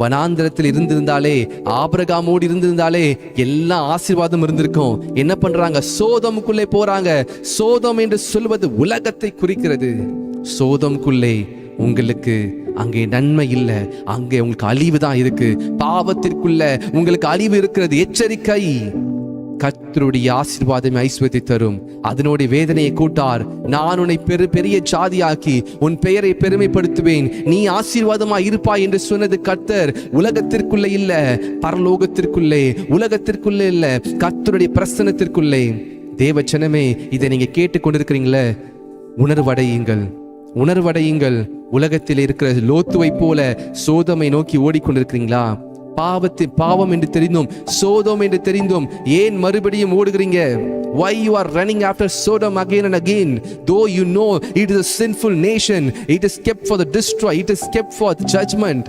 வனாந்திரத்தில் இருந்திருந்தாலே, ஆபிரகாமோடு இருந்திருந்தாலே எல்லாம் ஆசீர்வாதம் இருந்திருக்கும். என்ன பண்றாங்க? சோதமுக்குள்ளே போறாங்க. சோதம் என்று சொல்வது உலகத்தை குறிக்கிறது. சோதமுக்குள்ளே உங்களுக்கு அங்கே நன்மை இல்லை, அங்கே உங்களுக்கு அழிவு தான் இருக்கு. பாவத்திற்குள்ள உங்களுக்கு அழிவு இருக்கிறது. எச்சரிக்கை. கர்த்தருடைய ஆசீர்வாதம் ஐஸ்வர்யத்தை தரும், அதனுடைய வேதனையை கூட்டார். நான் உன்னை பெரிய ஜாதியாக்கி உன் பெயரை பெருமைப்படுத்துவேன், நீ ஆசீர்வாதமாய் இருப்பாய் என்று சொன்னது கர்த்தர். உலகத்திற்குள்ளே இல்ல, பரலோகத்திற்குள்ளே, உலகத்திற்குள்ளே இல்ல, கர்த்தருடைய பிரசன்னத்திற்குள்ளே. தேவச்சனமே, இதை நீங்க கேட்டுக்கொண்டிருக்கிறீங்களே, உணர்வடையுங்கள். உலகத்தில் இருக்கிற லோத்துவை போல சோதமை நோக்கி ஓடிக்கொண்டிருக்கிறீங்களா? பாவம் என்று தெரிந்தும், சோதம் என்று தெரிந்தும் ஏன் மறுபடியும் ஓடுகிறீங்க? Why you are running after Sodom again and again, though you know it is a sinful nation, it is kept for the destroy, it is kept for judgment.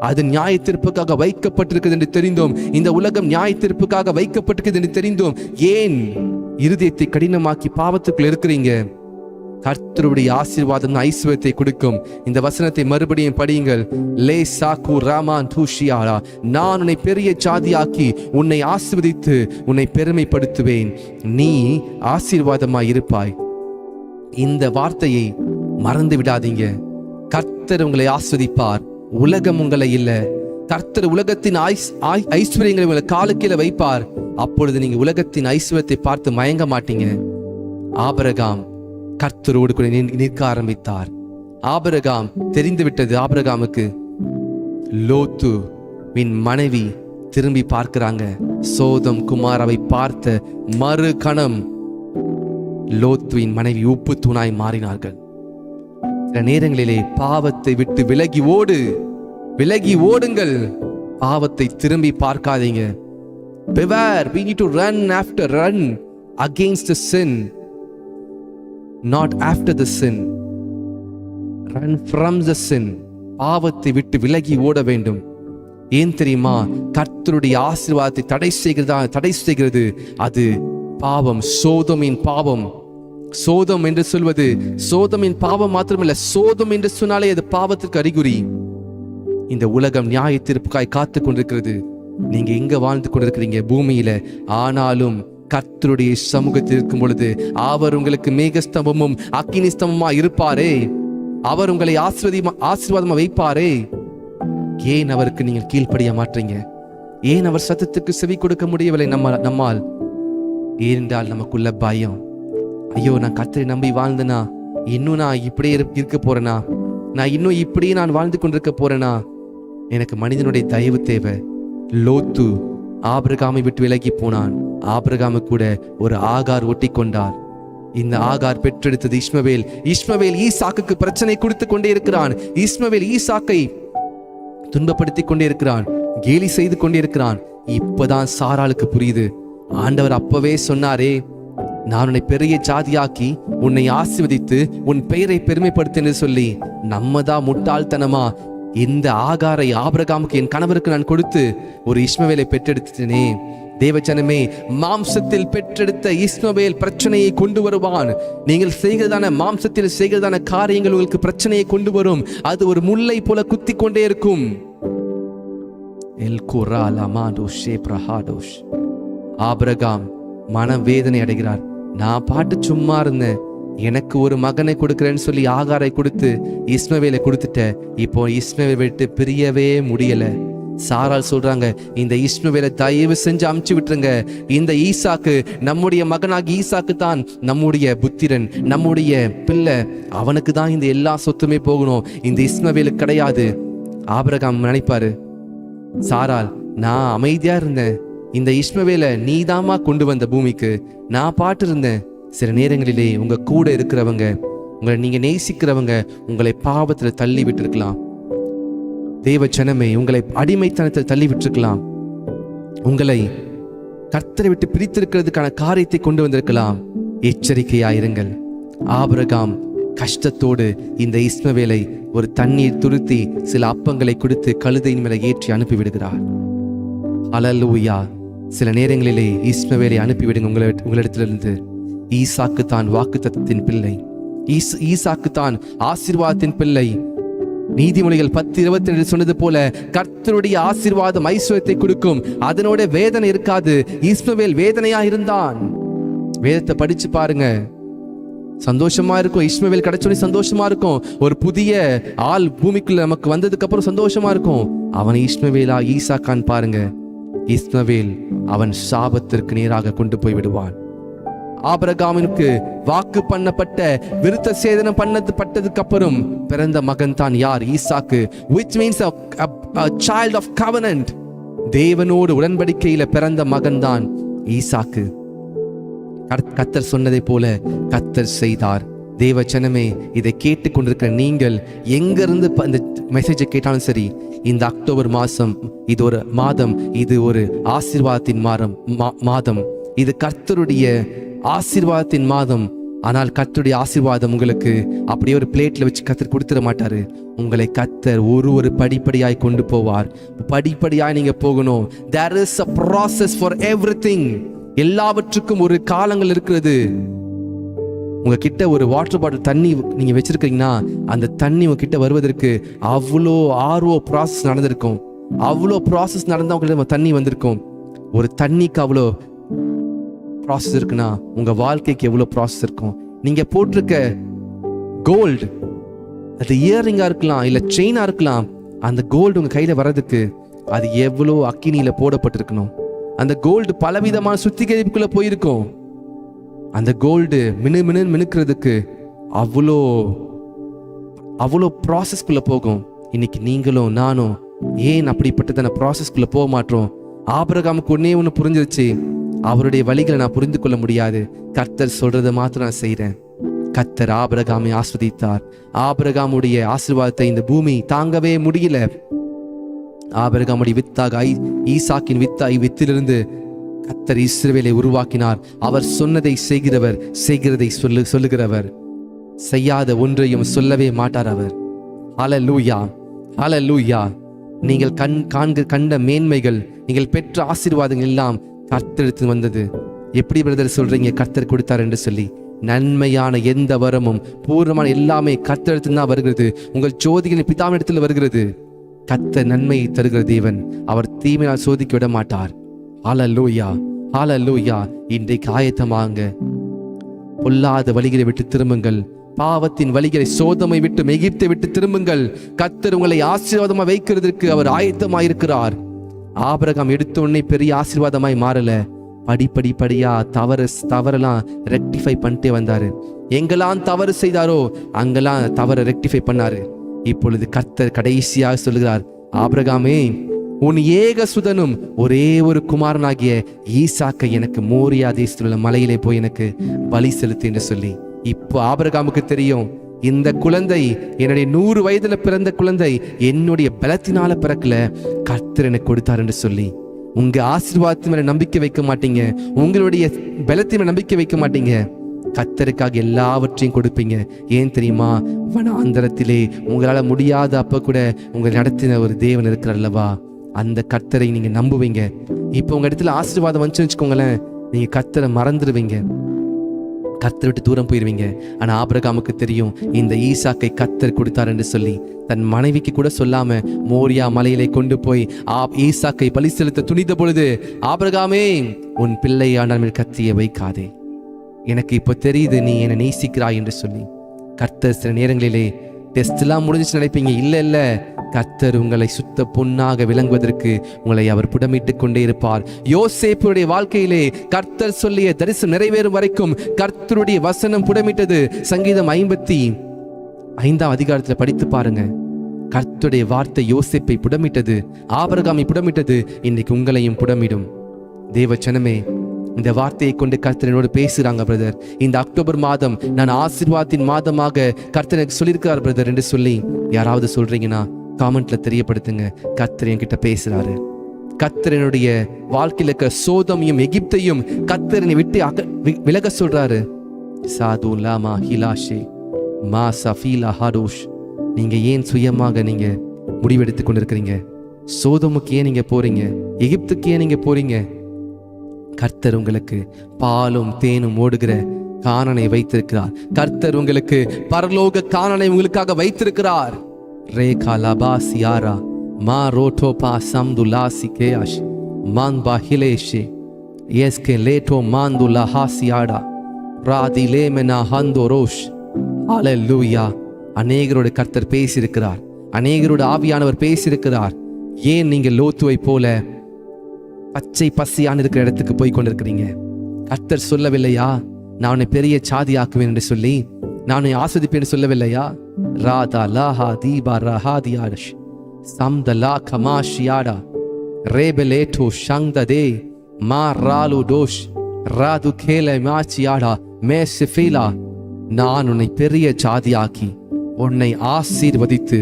அது நியாய தீர்ப்புக்காக வைக்கப்பட்டிருக்கிறது என்று தெரிந்தும், இந்த உலகம் நியாய தீர்ப்புக்காக வைக்கப்பட்டிருக்கிறது என்று தெரிந்தும் ஏன் இருதயத்தை கடினமாக்கி பாவத்துக்குள் இருக்கிறீங்க? கர்த்தருடைய ஆசீர்வாதம் ஐஸ்வர்யத்தை கொடுக்கும். இந்த வசனத்தை மறுபடியும் படியுங்கள். லே சாக்கு ராமான் தூஷியாரா, நான் உன்னை பெரிய ஜாதியாக்கி உன்னை ஆசீர்வதித்து உன்னை பெருமைப்படுத்துவேன், நீ ஆசீர்வாதமாய் இருப்பாய். இந்த வார்த்தையை மறந்து விடாதீங்க. கர்த்தர் உங்களை ஆஸ்வதிப்பார், உலகம் உங்களை இல்ல. கர்த்தர் உலகத்தின் ஐஸ்வர்யங்களை உங்களை காலுக்கீழ வைப்பார். அப்பொழுது நீங்க உலகத்தின் ஐஸ்வர்யத்தை பார்த்து மயங்க மாட்டீங்க. ஆபிரகாம் கர்த்தரோடு கூட நிற்க ஆரம்பித்தார். ஆபிரகாம் தெரிந்துவிட்டது. ஆபிரகாமுக்கு லோத்துவின் மனைவி திரும்பி பார்க்கிறாங்க. சோதம் குமாராவை பார்த்த மறு கணம் லோத்துவின் மனைவி உப்பு தூணாய் மாறினார்கள். சில நேரங்களிலே பாவத்தை விட்டு விலகி ஓடுங்கள். பாவத்தை திரும்பி பார்க்காதீங்க. Beware, we need to run against the sin, not after the sin. Run from the sin. பாவத்தை விட்டு விலகி ஓட வேண்டும். ஏன் தெரியுமா? கர்த்தருடைய ஆசீர்வாதத்தை தடை செய்கிறது அது பாவம், சோதோமின் பாவம். சோதம் என்று சொல்வது சோதமின் பாவம் மாத்திரமல்ல, சோதம் என்று சொன்னாலே அது பாவத்திற்கு அறிகுறி. இந்த உலகம் நியாய தீர்ப்புக்காய் காத்து கொண்டிருக்கிறது. நீங்க எங்க வாழ்ந்து கொண்டிருக்கிறீங்க? பூமியில. ஆனாலும் கர்த்தருடைய சமூகத்தில் இருக்கும் பொழுது அவர் உங்களுக்கு மேகஸ்தம்பமும் அக்கினி ஸ்தம்பமா இருப்பாரே. அவர் உங்களை ஆசீர்வாதமா வைப்பாரே. ஏன் அவருக்கு நீங்கள் கீழ்ப்படிய மாட்டீங்க? ஏன் அவர் சத்தத்துக்கு செவி கொடுக்க முடியவில்லை நம்மால்? ஏனென்றால் நமக்குள்ள பயம். ஐயோ, நான் கர்த்தரை நம்பி வாழ்ந்தனா இன்னும் நான் இப்படியே இருக்க போறேனா? நான் இன்னும் இப்படியே நான் வாழ்ந்து கொண்டிருக்க போறேனா? எனக்கு மனிதனுடைய தயவு தேவை. லோத்து ஆபிரகாமை விட்டு விலகி போனான். ஆபிரகாமு கூட ஒரு ஆகார் ஒட்டி கொண்டார். இந்த ஆகார் பெற்றெடுத்தது இஸ்மவேல். இஸ்மவேல் ஈசாக்குக்கு பிரச்சனை கொடுத்து கொண்டே இருக்கிறான். இஸ்மவேல் ஈசாக்கை துன்பப்படுத்தி கொண்டே இருக்கிறான், கேலி செய்து கொண்டே இருக்கிறான். இப்பதான் சாராளுக்கு புரியுது. ஆண்டவர் அப்பவே சொன்னாரே, நான் உன்னை பெரிய ஜாதியாக்கி உன்னை ஆசீர்வதித்து உன் பெயரை பெருமைப்படுத்த சொல்லி. நம்ம தான் முட்டாள்தனமா இந்த ஆகாரை ஆபிரகாமுக்கு என் கணவருக்கு நான் கொடுத்து ஒரு இஸ்மவேலை பெற்றெடுத்தேனே. தேவஜனமே, மாம்சத்தில் பெற்றெடுத்த இஸ்மவேல் பிரச்சனையை கொண்டு வருவான். நீங்கள் செய்கிறதான மாம்சத்தில் செய்கிறதான காரியங்கள் உங்களுக்கு பிரச்சனையை கொண்டு வரும். அது ஒரு முல்லை போல குத்தி கொண்டே இருக்கும். ஆபிரகாம் மனவேதனை அடைகிறார். நான் பாட்டு சும்மா இருந்தேன், எனக்கு ஒரு மகனை கொடுக்கிறேன்னு சொல்லி ஆகாரை கொடுத்து இஸ்மவேலை கொடுத்துட்ட. இப்போ இஸ்மவேலை விட்டு பிரியவே முடியல. சாரால் சொல்றாங்க, இந்த இஸ்மவேலை தயவு செஞ்சு அமுச்சு விட்டுருங்க. இந்த ஈசாக்கு, நம்முடைய மகனாகி ஈசாக்கு தான் நம்முடைய புத்திரன், நம்முடைய பிள்ளை. அவனுக்கு தான் இந்த எல்லா சொத்துமே போகணும், இந்த இஸ்மவேலுக்கு கிடையாது. ஆபிரகாம் நினைப்பாரு, சாரால் நான் அமைதியா இருந்தேன், இந்த இஸ்மவேலை நீதாமா கொண்டு வந்த பூமிக்கு, நான் பாட்டு இருந்தேன். சில நேரங்களிலே உங்க கூட இருக்கிறவங்க, உங்களை நீங்க நேசிக்கிறவங்க உங்களை பாவத்துல தள்ளி விட்டுருக்கலாம். தேவ ஜனமே, உங்களை அடிமைத்தனத்தில் தள்ளி விட்டுருக்கலாம். உங்களை கர்த்தரை விட்டு பிரித்திருக்கிறதுக்கான காரியத்தை கொண்டு வந்திருக்கலாம். எச்சரிக்கையாயிருங்கள். ஆபிரகாம் கஷ்டத்தோடு இந்த இஸ்மவேலை ஒரு தண்ணீர் துருத்தி சில அப்பங்களை கொடுத்து கழுதையின் மேலே ஏற்றி அனுப்பிவிடுகிறார். அல்லேலூயா. சில நேரங்களிலே இஸ்மவேலை அனுப்பிவிடுங்க உங்களிடத்திலிருந்து. ஈசாக்கு தான் வாக்குத்தத்தத்தின் பிள்ளை, ஈசாக்கு தான் ஆசீர்வாதத்தின் பிள்ளை. நீதிமொழிகள் 10:22 சொன்னது போல கர்த்தருடைய ஆசீர்வாதம் ஐஸ்வர்யத்தை கொடுக்கும், அதனோட வேதனை இருக்காது. இஸ்மவேல் வேதனையா இருந்தான். வேதத்தை படிச்சு பாருங்க, சந்தோஷமா இருக்கும். இஸ்மவேல் கிடைச்சோடனே சந்தோஷமா இருக்கும். ஒரு புதிய ஆள் பூமிக்குள்ள நமக்கு வந்ததுக்கு அப்புறம் சந்தோஷமா இருக்கும். அவன் இஸ்மவேலா ஈசாக்கான் பாருங்க. இஸ்மவேல் அவன் சாபத்திற்கு நேராக கொண்டு போய் விடுவான். ஆபிரகாமிற்கு வாக்கு பண்ணப்பட்ட விருத்த சேதனம் பண்ணப்பட்டதுக்கு அப்புறம் பிறந்த மகன் தான் யார்? ஈசாக்கு. which means a child of covenant. தேவனோடு உடன்படிக்கையில பிறந்த மகன் தான் ஈசாக்கு. கர்த்தர் சொன்னதை போல கர்த்தர் செய்தார். தேவ ஜனமே, இதை கேட்டுக்கொண்டிருக்கிற நீங்கள் எங்கிருந்து இந்த மெசேஜை கேட்டாலும் சரி, இந்த அக்டோபர் மாதம் இது ஒரு மாதம், இது ஒரு ஆசீர்வாதத்தின் மாதம், இது கர்த்தருடைய ஆசீர்வாதத்தின் மாதம். ஆனால் கர்த்தருடைய ஆசீர்வாதம் உங்களுக்கு அப்படியே ஒரு பிளேட்ல வச்சு கர்த்தர் கொடுத்துட மாட்டாரு. உங்களை கர்த்தர் ஒரு படிப்படியாய் கொண்டு போவார். படிப்படியாய் நீங்க போகணும். there is a process for everything. எல்லாவற்றுக்கும் ஒரு காலங்கள் இருக்கிறது. உங்ககிட்ட ஒரு வாட்டர் பாட்டில் தண்ணி நீங்க வச்சிருக்கீங்கன்னா, அந்த தண்ணி உங்ககிட்ட வருவதற்கு அவ்வளோ ப்ராசஸ் நடந்திருக்கும். அவ்வளோ ப்ராசஸ் நடந்தா உங்களுக்கு தண்ணி வந்திருக்கும். ஒரு தண்ணிக்கு அவ்வளோ ப்ராசஸ் இருக்குன்னா உங்க வாழ்க்கைக்கு எவ்வளவு ப்ராசஸ் இருக்கும். நீங்க போட்டிருக்க கோல்டு, அது இயரிங்கா இருக்கலாம், இல்ல செயினா இருக்கலாம். அந்த கோல்டு உங்க கையில வர்றதுக்கு அது எவ்வளோ அக்கினியில போடப்பட்டிருக்கணும். அந்த கோல்டு பலவிதமான சுத்திகரிப்புக்குள்ள போயிருக்கும். அந்த கோல்டு மினுக்கிறதுக்கு அவ்வளோ ப்ராசஸ்குள்ள போகும். இன்னைக்கு நீங்களும் நானும் ஏன் அப்படிப்பட்டதான ப்ராசஸ்குள்ள போக மாட்டோம்? ஆபிரகாமுக்கு ஒண்ணு புரிஞ்சிருச்சு, அவருடைய வழிகளை நான் புரிந்து கொள்ள முடியாது, கர்த்தர் சொல்றதை மாத்திரம் நான் செய்றேன். கர்த்தர் ஆபிரகாமை ஆஸ்வதித்தார். ஆபிரகாமுடைய ஆசீர்வாதத்தை இந்த பூமி தாங்கவே முடியல. ஆபிரகாமுடைய வித்தாக ஈசாக்கின் வித்திலிருந்து கர்த்தர் இஸ்ரவேலை உருவாக்கினார். அவர் சொன்னதை செய்கிறவர், செய்கிறதை சொல்லுகிறவர். செய்யாத ஒன்றையும் சொல்லவே மாட்டார் அவர். ஹல்லேலூயா, ஹல்லேலூயா. நீங்கள் கண்ட மேன்மைகள், நீங்கள் பெற்ற ஆசீர்வாதங்கள் எல்லாம் கர்த்தரிடத்தில் வந்தது. எப்படி பிரதர் சொல்றீங்க கர்த்தர் கொடுத்தார் என்று சொல்லி? நன்மையான எந்த வரமும் பூர்ணமான எல்லாமே கர்த்தரிடத்தில் தான் வருகிறது. உங்கள் ஜோதிகளின் பிதாவினிடத்தில் வருகிறது. கர்த்தர் நன்மையை தருகிற தேவன். அவர் தீமையால் சோதிக்க விட மாட்டார். ஹல்லேலூயா, ஹல்லேலூயா. இன்றைக்கு ஆயத்தமாங்க. பொல்லாத வழிகளை விட்டு திரும்புங்கள். பாவத்தின் வழிகளை, சோதமை விட்டு, எகிப்தை விட்டு திரும்புங்கள். கர்த்தர் உங்களை ஆசீர்வாதமா வைக்கிறதுக்கு அவர் ஆயத்தமாயிருக்கிறார். ஆபிரகாம் எடுத்த உடனே பெரிய ஆசீர்வாதமாய் மாறல. படிப்படியா தவறெல்லாம் ரெக்டிஃபை பண்ணிட்டே வந்தாரு. எங்கெல்லாம் தவறு செய்தாரோ அங்கெல்லாம் தவறை ரெக்டிஃபை பண்ணாரு. இப்பொழுது கர்த்தர் கடைசியாக சொல்லுகிறார், ஆபிரகாமே, உன் ஏக சுதனும் ஒரே ஒரு குமாரனாகிய ஈசாக்கை எனக்கு மோரியா தேசத்தில் மலையிலே போய் எனக்கு பலி செலுத்து என்று சொல்லி. இப்போ ஆபிரகாமுக்கு தெரியும், இந்த குழந்தை என்னுடைய 100 வயதுல பிறந்த குழந்தை என்னுடைய பலத்தினால பிறக்கல, கர்த்தர் எனக்கு கொடுத்தார் என்று சொல்லி. உங்க ஆசீர்வாதத்தின் மேல நம்பிக்கை வைக்க மாட்டீங்க, உங்களுடைய பலத்தின் மேல நம்பிக்கை வைக்க மாட்டீங்க. கர்த்தருக்காக எல்லாவற்றையும் கொடுப்பீங்க. ஏன் தெரியுமா? வனாந்தரத்திலே உங்களால முடியாத அப்ப கூட உங்களை நடத்தின ஒரு தேவன் இருக்கிறார் அல்லவா? அந்த கர்த்தரை நீங்க நம்புவீங்க. இப்போ உங்க இடத்துல ஆசீர்வாதம் வந்துச்சுன்னு வச்சுக்கோங்களேன், நீங்க கர்த்தரை மறந்துடுவீங்க, கர்த்தர் விட்டு தூரம் போயிருவீங்க. ஆனா ஆபிரகாமுக்கு தெரியும், இந்த ஈசாக்கை கர்த்தர் கொடுத்தார் என்று சொல்லி. தன் மனைவிக்கு கூட சொல்லாம மோரியா மலையிலே கொண்டு போய் ஈசாக்கை பலி செலுத்த துணிந்த பொழுது, ஆபிரகாமே, உன் பிள்ளையானால் கத்தியை வைக்காதே, எனக்கு இப்போ தெரியுது நீ என்னை நேசிக்கிறாய் என்று சொல்லி. கர்த்தர் சில நேரங்களிலே டெஸ்ட் எல்லாம் முடிஞ்சிச்சு நினைப்பீங்க. இல்ல, கர்த்தர் உங்களை சுத்த பொன்னாக விளங்குவதற்கு உங்களை அவர் புடமிட்டுக் கொண்டே இருப்பார். யோசேப்புடைய வாழ்க்கையிலே கர்த்தர் சொல்லிய தரிசனம் நிறைவேறும் வரைக்கும் கர்த்தருடைய வசனம் புடமிட்டது. சங்கீதம் 55 அதிகாரத்தில் படித்து பாருங்க. கர்த்தருடைய வார்த்தை யோசேப்பை புடமிட்டது, ஆபிரகாமை புடமிட்டது. இன்னைக்கு உங்களையும் புடமிடும். தேவச்சனமே, இந்த வார்த்தையை கொண்டு கர்த்தர் என்னோடு பேசுறாங்க பிரதர். இந்த அக்டோபர் மாதம் நான் ஆசீர்வாதத்தின் மாதமாக கர்த்தர் எனக்கு சொல்லியிருக்கிறார் பிரதர் என்று சொல்லி யாராவது சொல்றீங்கன்னா காமெண்ட்ல தெரியப்படுத்துங்க. கர்த்தர் என்கிட்ட பேசுறாரு. கர்த்தர் என்னுடைய வாழ்க்கையில இருக்க சோதமையும் எகிப்தையும் கர்த்தர் என்னை விட்டு விலக சொல்றாரு. சாது லாமா ஹிலாஷே மா சஃபீலா ஹாடோஷ். நீங்க ஏன் சுயமாக நீங்க முடிவெடுத்து கொண்டிருக்கிறீங்க? சோதமுக்கு ஏன் நீங்க போறீங்க? எகிப்துக்கு ஏன் நீங்க போறீங்க? கர்த்தர் உங்களுக்கு பாலும் தேனும் ஓடுகிற கானானை வைத்திருக்கிறார். கர்த்தர் உங்களுக்கு பரலோக கானானை உங்களுக்காக வைத்திருக்கிறார். ரேகா லபாசியாரா மா ரோட்டோ பா சம்துலாசி கேயாஷ் மான் பாஹிலேஷே எஸ்கே லேட்டோ மாந்து லஹாசியாடா ராதி லேமெனா ஹந்தோ ரோஷ். ஹல்லேலூயா. அநேகரோட கர்த்தர் பேசியிருக்கிறார். அநேகரோட ஆவியானவர் பேசியிருக்கிறார். ஏன் நீங்க லோத்துவை போல பச்சை பசியான இருக்கிற இடத்துக்கு போய் கொண்டிருக்கிறீங்க? கர்த்தர் சொல்லவில்லையா நான் உன்னை பெரிய சாதி ஆக்குவேன் என்று சொல்லி? நான் உன்னை ஆஸ்வதிப்பேன் சொல்லவில்லையா? ராதா லாஹா தீபா ரஹாதியாஷ் சம்தலா கமாஷியாடா ரேபலேட்டோ ஷங்ததே மா ராலு டோஷ் ராது கேல மாச்சியாடா மே சிஃபிலா. நான் உன்னை பெரிய சாதியாக்கி உன்னை ஆசீர்வதித்து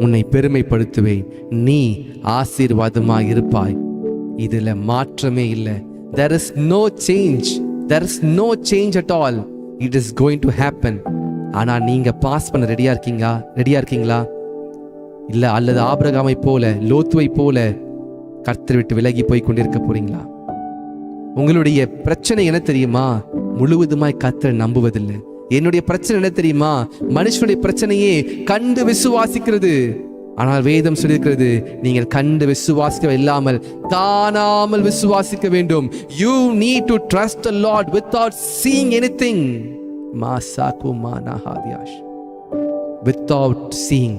உன்னை பெருமைப்படுத்துவேன். நீ ஆசீர்வாதமாய் இருப்பாய். இதுல மாற்றமே இல்லை. There is no change. There is no change at all. It is going to happen. ஆனா நீங்க பாஸ் பண்ண ரெடியா இருக்கீங்களா? இல்ல அல்லது ஆபிரகாமை போல லோத்துவை போல கர்த்தர் விட்டு விலகி போய் கொண்டிருக்க போறீங்களா? உங்களுடைய பிரச்சனை என்ன தெரியுமா? முழுவதுமாய் கர்த்தரை நம்புவதில்லை. என்னுடைய பிரச்சனை என்ன தெரியுமா? மனுஷனுடைய பிரச்சனையே கண்டு விசுவாசிக்கிறது. ஆனால் வேதம் சொல்லியிருக்கிறது, நீங்கள் கண்டு விசுவாசிக்க இல்லாமல் காணாமல் விசுவாசிக்க வேண்டும். You need to trust the Lord without seeing anything. மாசாகு மானஹாதியாஷ். Without seeing.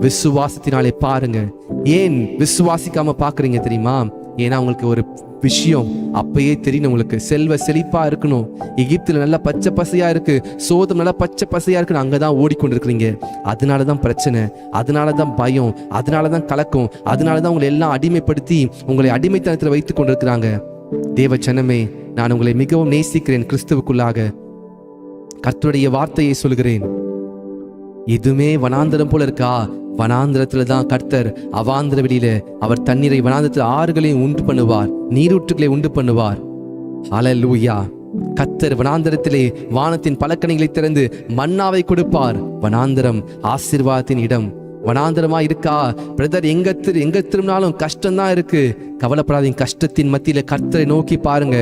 விசுவாசத்தினாலே பாருங்க. ஏன் விசுவாசிக்காம பாக்குறீங்க தெரியுமா? ஏன்னா உங்களுக்கு ஒரு விஷயம் அப்பயே தெரியும். உங்களுக்கு செல்வ செழிப்பா இருக்கணும். எகிப்துல நல்லா பச்சை பசையா இருக்கு, சோதம் நல்லா பச்சை பசையா இருக்குன்னு அங்கதான் ஓடிக்கொண்டிருக்கிறீங்க. அதனாலதான் பிரச்சனை, அதனாலதான் பயம், அதனாலதான் கலக்கம், அதனாலதான் உங்களை எல்லாம் அடிமைப்படுத்தி உங்களை அடிமைத்தனத்தில் வைத்துக் கொண்டிருக்கிறாங்க. தேவ ஜனமே, நான் உங்களை மிகவும் நேசிக்கிறேன். கிறிஸ்துவுக்குள்ளாக கர்த்தருடைய வார்த்தையை சொல்கிறேன். எதுவுமே வனாந்தரம் போல இருக்கா? வனாந்திரத்துல தான் கர்த்தர் அவாந்திர வெளியில அவர் தண்ணீரை வனாந்திரத்தில் ஆறுகளையும் உண்டு பண்ணுவார், நீரூற்றுகளை உண்டு பண்ணுவார். ஹல்லேலூயா. கர்த்தர் வனாந்தரத்திலே வானத்தின் பலக்கணிகளை திறந்து மன்னாவை கொடுப்பார். வனாந்தரம் ஆசீர்வாதத்தின் இடம். வனாந்தரமா இருக்கா பிரதர்? எங்க திரும்பினாலும் கஷ்டம்தான் இருக்கு. கவலைப்படாதீங்க. கஷ்டத்தின் மத்தியில கர்த்தரை நோக்கி பாருங்க.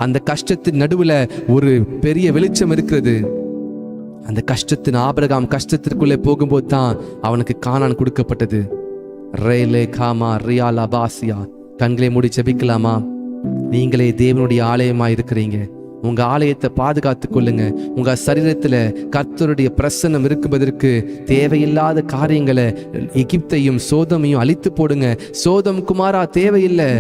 அந்த கஷ்டத்தின் நடுவுல ஒரு பெரிய வெளிச்சம் இருக்கிறது. அந்த கஷ்டத்தின் ஆபிரகாம் கஷ்டத்திற்குள்ளே போகும்போது தான் அவனுக்கு கானான் கொடுக்கப்பட்டது. ரேலே காமா ரியாலா பாசியா. கண்களை மூடி ஜெபிக்கலாமா? நீங்களே தேவனுடைய ஆலயமா இருக்கிறீங்க. உங்க ஆலயத்தை பாதுகாத்து கொள்ளுங்க. உங்க சரீரத்துல கர்த்தருடைய பிரசன்னம் இருக்குவதற்கு தேவையில்லாத காரியங்களை, எகிப்தையும் சோதமையும் அழித்து போடுங்க. சோதம் குமாரா தேவையில்லை.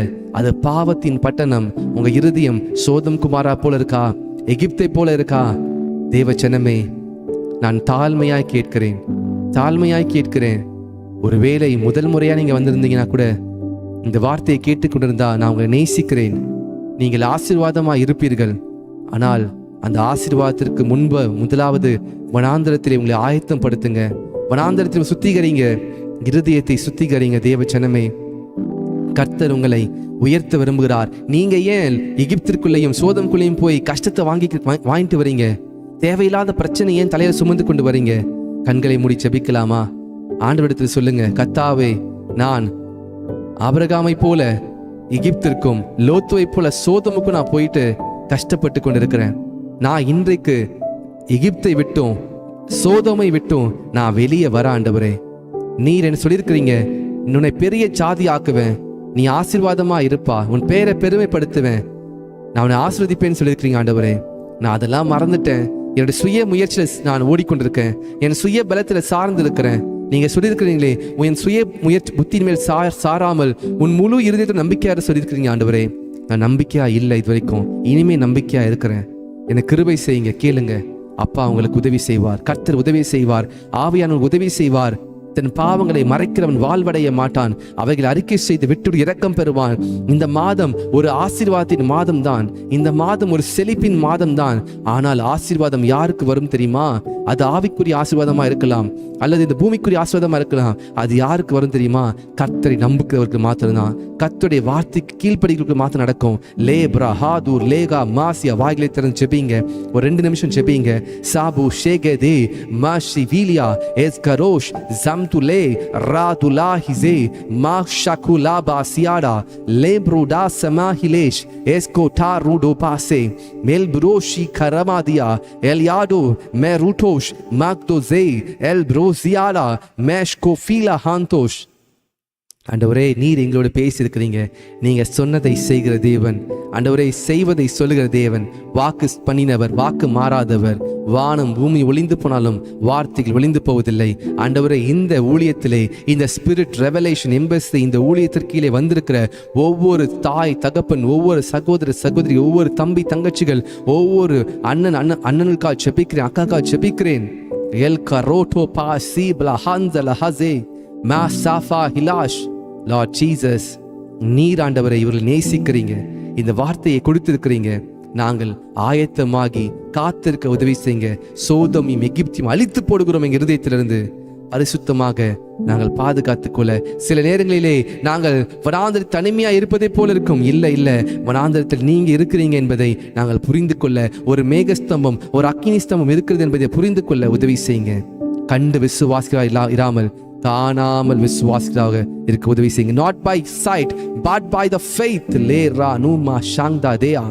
அது பாவத்தின் பட்டணம். உங்க இருதயம் சோதம் குமாரா போல இருக்கா? எகிப்தை போல இருக்கா? தேவச்சனமே, நான் தாழ்மையாய் கேட்கிறேன். ஒருவேளை முதல் முறையா நீங்க வந்திருந்தீங்கன்னா கூட இந்த வார்த்தையை கேட்டுக்கொண்டிருந்தா நான் உங்களை நேசிக்கிறேன். நீங்கள் ஆசீர்வாதமா இருப்பீர்கள். ஆனால் அந்த ஆசீர்வாதத்திற்கு முதலாவது வனாந்தரத்திலே உங்களை ஆயத்தம் படுத்துங்க. வனாந்தரத்தில் சுத்திகரிங்க, இருதயத்தை சுத்திகரிங்க. தேவச்சனமே, கர்த்தர் உங்களை உயர்த்த விரும்புகிறார். நீங்க ஏன் எகிப்திற்குள்ளேயும் சோதம்குள்ளேயும் போய் கஷ்டத்தை வாங்கிட்டு வரீங்க? தேவையில்லாத பிரச்சனை ஏன் தலையில சுமந்து கொண்டு வரீங்க? கண்களை மூடி ஜெபிக்கலாமா? ஆண்டவரிடத்தில் சொல்லுங்க, கர்த்தாவே, நான் ஆபிரகாமை போல எகிப்திற்கும் லோத்துவை போல சோதமுக்கும் நான் போயிட்டு கஷ்டப்பட்டு கொண்டிருக்கிறேன். நான் இன்றைக்கு எகிப்தை விட்டும் சோதமை விட்டும் நான் வெளியே வர ஆண்டவரே. நீர் என்ன சொல்லியிருக்கிறீங்க, உன்னை பெரிய சாதி ஆக்குவேன், நீ ஆசீர்வாதமா இருப்பா, உன் பேரை பெருமைப்படுத்துவேன், நான் உன்னை ஆசீர்வதிப்பேன்னு சொல்லியிருக்கிறீங்க ஆண்டவரே. நான் அதெல்லாம் மறந்துட்டேன். என்னுடைய சுய முயற்சியில் நான் ஓடிக்கொண்டிருக்கேன். என் சுய பலத்தில் சார்ந்து இருக்கிறேன். நீங்க சொல்லியிருக்கிறீங்களே, உன் சுய முயற்சி புத்தியின் மேல் சாராமல் உன் முழு இருதயத்தை நம்பிக்கையாக சொல்லியிருக்கிறீங்க ஆண்டவரே. நான் நம்பிக்கையா இல்லை இது வரைக்கும், இனிமே நம்பிக்கையா இருக்கிறேன். எனக்கு கிருபை செய்யுங்க. கேளுங்க, அப்பா உங்களுக்கு உதவி செய்வார். கர்த்தர் உதவி செய்வார். ஆவியானவர் உதவி செய்வார். தன் பாவங்களை மறைக்கிறவன் வாழ்வடைய மாட்டான். அவைகளை அறிக்கை செய்து விட்டு இரக்கம் பெறுவான். இந்த மாதம் ஒரு ஆசீர்வாதத்தின் மாதம் தான். இந்த மாதம் ஒரு செழிப்பின் மாதம் தான். ஆனால் ஆசீர்வாதம் யாருக்கு வரும் தெரியுமா? அது ஆவிக்குரிய ஆசீர்வாதமா இருக்கலாம், அல்லது இந்த பூமிக்குரிய ஆசீர்வாதமா இருக்கலாம். அது யாருக்கு வரும் தெரியுமா? கர்த்தரை நம்புகிறவர்களுக்கு மாத்திரம்தான். கர்த்தருடைய வார்த்தைக்கு கீழ்ப்படிகளுக்கு மாத்திரம் நடக்கும். லே பிரா ஹாதூர் லேகா மாசியா. வாய்களை திறந்து ஜெபிங்க. ஒரு 2 நிமிஷம் ஜெபிங்க. சாபு ஷேகே தே மாஷி வீலியா எஸ் கரோஷ் Zamtule Radula Hize Mashakula Basiada Lebruda Samahilesh Escota Rudo Pase Melbroshi Karamadia Eliado Merutosh Magdoze Elbroziala Meshkofila Hantosh. ஆண்டவரே, நீர் எங்களோடு பேசியிருக்கிறீங்க. நீங்க சொன்னதை செய்கிற தேவன். ஆண்டவரே, செய்வதை சொல்லுகிற தேவன். வாக்கு பண்ணினவர், வாக்கு மாறாதவர். வானம் பூமி ஒளிந்து போனாலும் வார்த்தைகள் ஒளிந்து போவதில்லை. ஆண்டவரே, இந்த ஊழியத்திலே, இந்த ஸ்பிரிட் ரெவலேஷன் எம்பசி, இந்த ஊழியத்திற்கீழே வந்திருக்கிற ஒவ்வொரு தாய் தகப்பன், ஒவ்வொரு சகோதர சகோதரி, ஒவ்வொரு தம்பி தங்கச்சிகள், ஒவ்வொரு அண்ணனுக்கா செபிக்கிறேன், அக்காக்கா செபிக்கிறேன். எல் கரோட்டோ பா சீப்லா ஹன்ஸல ஹஸே மா சாஃபா ஹிலாஷ். லார்ட் ஜீசஸ், நீர் ஆண்டவரை இவர்கள் நேசிக்கிறீங்க. இந்த வார்த்தையை கொடுத்திருக்கிறீங்க. நாங்கள் ஆயத்தமாகி காத்திருக்க உதவி செய்யுங்க. சோதோமையும் எகிப்தையும் அழித்து போடுகிறோம் எங்கள் இருதயத்திலிருந்து. பரிசுத்தமாக நாங்கள் பாதுகாத்துக் கொள்ள. சில நேரங்களிலே நாங்கள் வனாந்தரத்தில் தனிமையா இருப்பதை போல இருக்கும். இல்லை, வனாந்தரத்தில் நீங்க இருக்கிறீங்க என்பதை நாங்கள் புரிந்து கொள்ள, ஒரு மேகஸ்தம்பம், ஒரு அக்கினி ஸ்தம்பம் இருக்கிறது என்பதை புரிந்து கொள்ள உதவி செய்யுங்க. கண்டு விசுவாசிகளா இராமல் காணாமல் விசுவாசிகளாக இருக்க உதவி செய்யுங்க. Not by sight but by the faith. லேரா நூமா ஷாங்தா தேயா.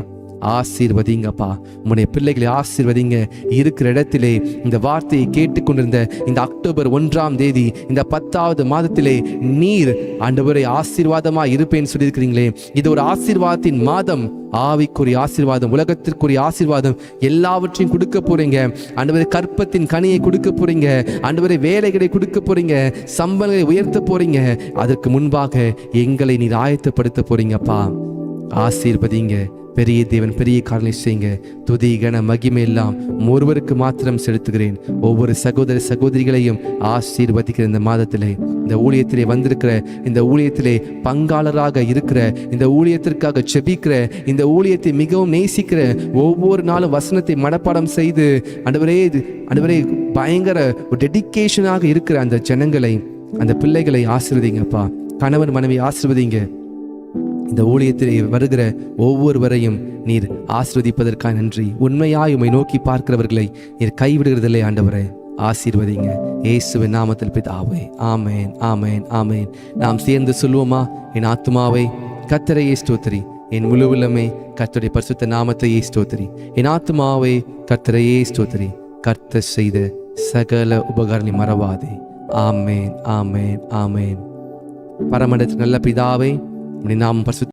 ஆசீர்வதிங்கப்பா, உம்முடைய பிள்ளைகளை ஆசீர்வதிங்க. இருக்கிற இடத்திலே இந்த வார்த்தையை கேட்டுக்கொண்டிருந்த இந்த அக்டோபர் 1ஆம் தேதி, இந்த 10வது மாதத்திலே நீர் ஆண்டவரை ஆசீர்வாதமா இருப்பேன்னு சொல்லியிருக்கிறீங்களே. இது ஒரு ஆசீர்வாதத்தின் மாதம். ஆவிக்குரிய ஆசீர்வாதம், உலகத்திற்குரிய ஆசீர்வாதம் எல்லாவற்றையும் கொடுக்க போறீங்க ஆண்டவரே. கற்பத்தின் கனியை கொடுக்க போறீங்க ஆண்டவரே. வேலைகளை கொடுக்க போறீங்க, சம்பளங்களை உயர்த்த போறீங்க. அதற்கு முன்பாக எங்களை நீர் ஆயத்தப்படுத்த போறீங்கப்பா. ஆசீர்வதிங்க. பெரிய தேவன், பெரிய காரணம் செய்யுங்க. துதி கன மகிமை எல்லாம் ஒருவருக்கு மாத்திரம் செலுத்துகிறேன். ஒவ்வொரு சகோதர சகோதரிகளையும் ஆசீர்வதிக்கிற இந்த மாதத்திலே, இந்த ஊழியத்திலே வந்திருக்கிற, இந்த ஊழியத்திலே பங்காளராக இருக்கிற, இந்த ஊழியத்திற்காக செபிக்கிற, இந்த ஊழியத்தை மிகவும் நேசிக்கிற, ஒவ்வொரு நாளும் வசனத்தை மனப்பாடம் செய்து ஆண்டவரே பயங்கர டெடிகேஷனாக இருக்கிற அந்த ஜனங்களை, அந்த பிள்ளைகளை ஆசீர்வதிங்கப்பா. கணவன் மனைவி ஆசீர்வதிங்க. இந்த ஊழியத்தில் வருகிற ஒவ்வொருவரையும் நீர் ஆசீர்வதிப்பதற்காக நன்றி. உண்மையாய் உம்மை நோக்கி பார்க்கிறவர்களை நீர் கைவிடுகிறதில்லை ஆண்டவரே. ஆசீர்வதிங்க இயேசுவின் நாமத்தில் பிதாவே. ஆமேன், ஆமேன், ஆமேன். நாம் சேர்ந்து சொல்லுவோமா? என் ஆத்துமாவை கர்த்தரையே ஸ்தோத்திரி, என் முழு உள்ளமே கர்த்தருடைய பரிசுத்த நாமத்தையே ஸ்தோத்திரி. என் ஆத்துமாவை கர்த்தரையே ஸ்தோத்திரி, கர்த்தர் செய்த சகல உபகாரங்களை மறவாதே. ஆமேன், ஆமேன், ஆமேன். பரமண்டலத்தின் நல்ல பிதாவே, உம்முடைய நாமம் பரிசுத்த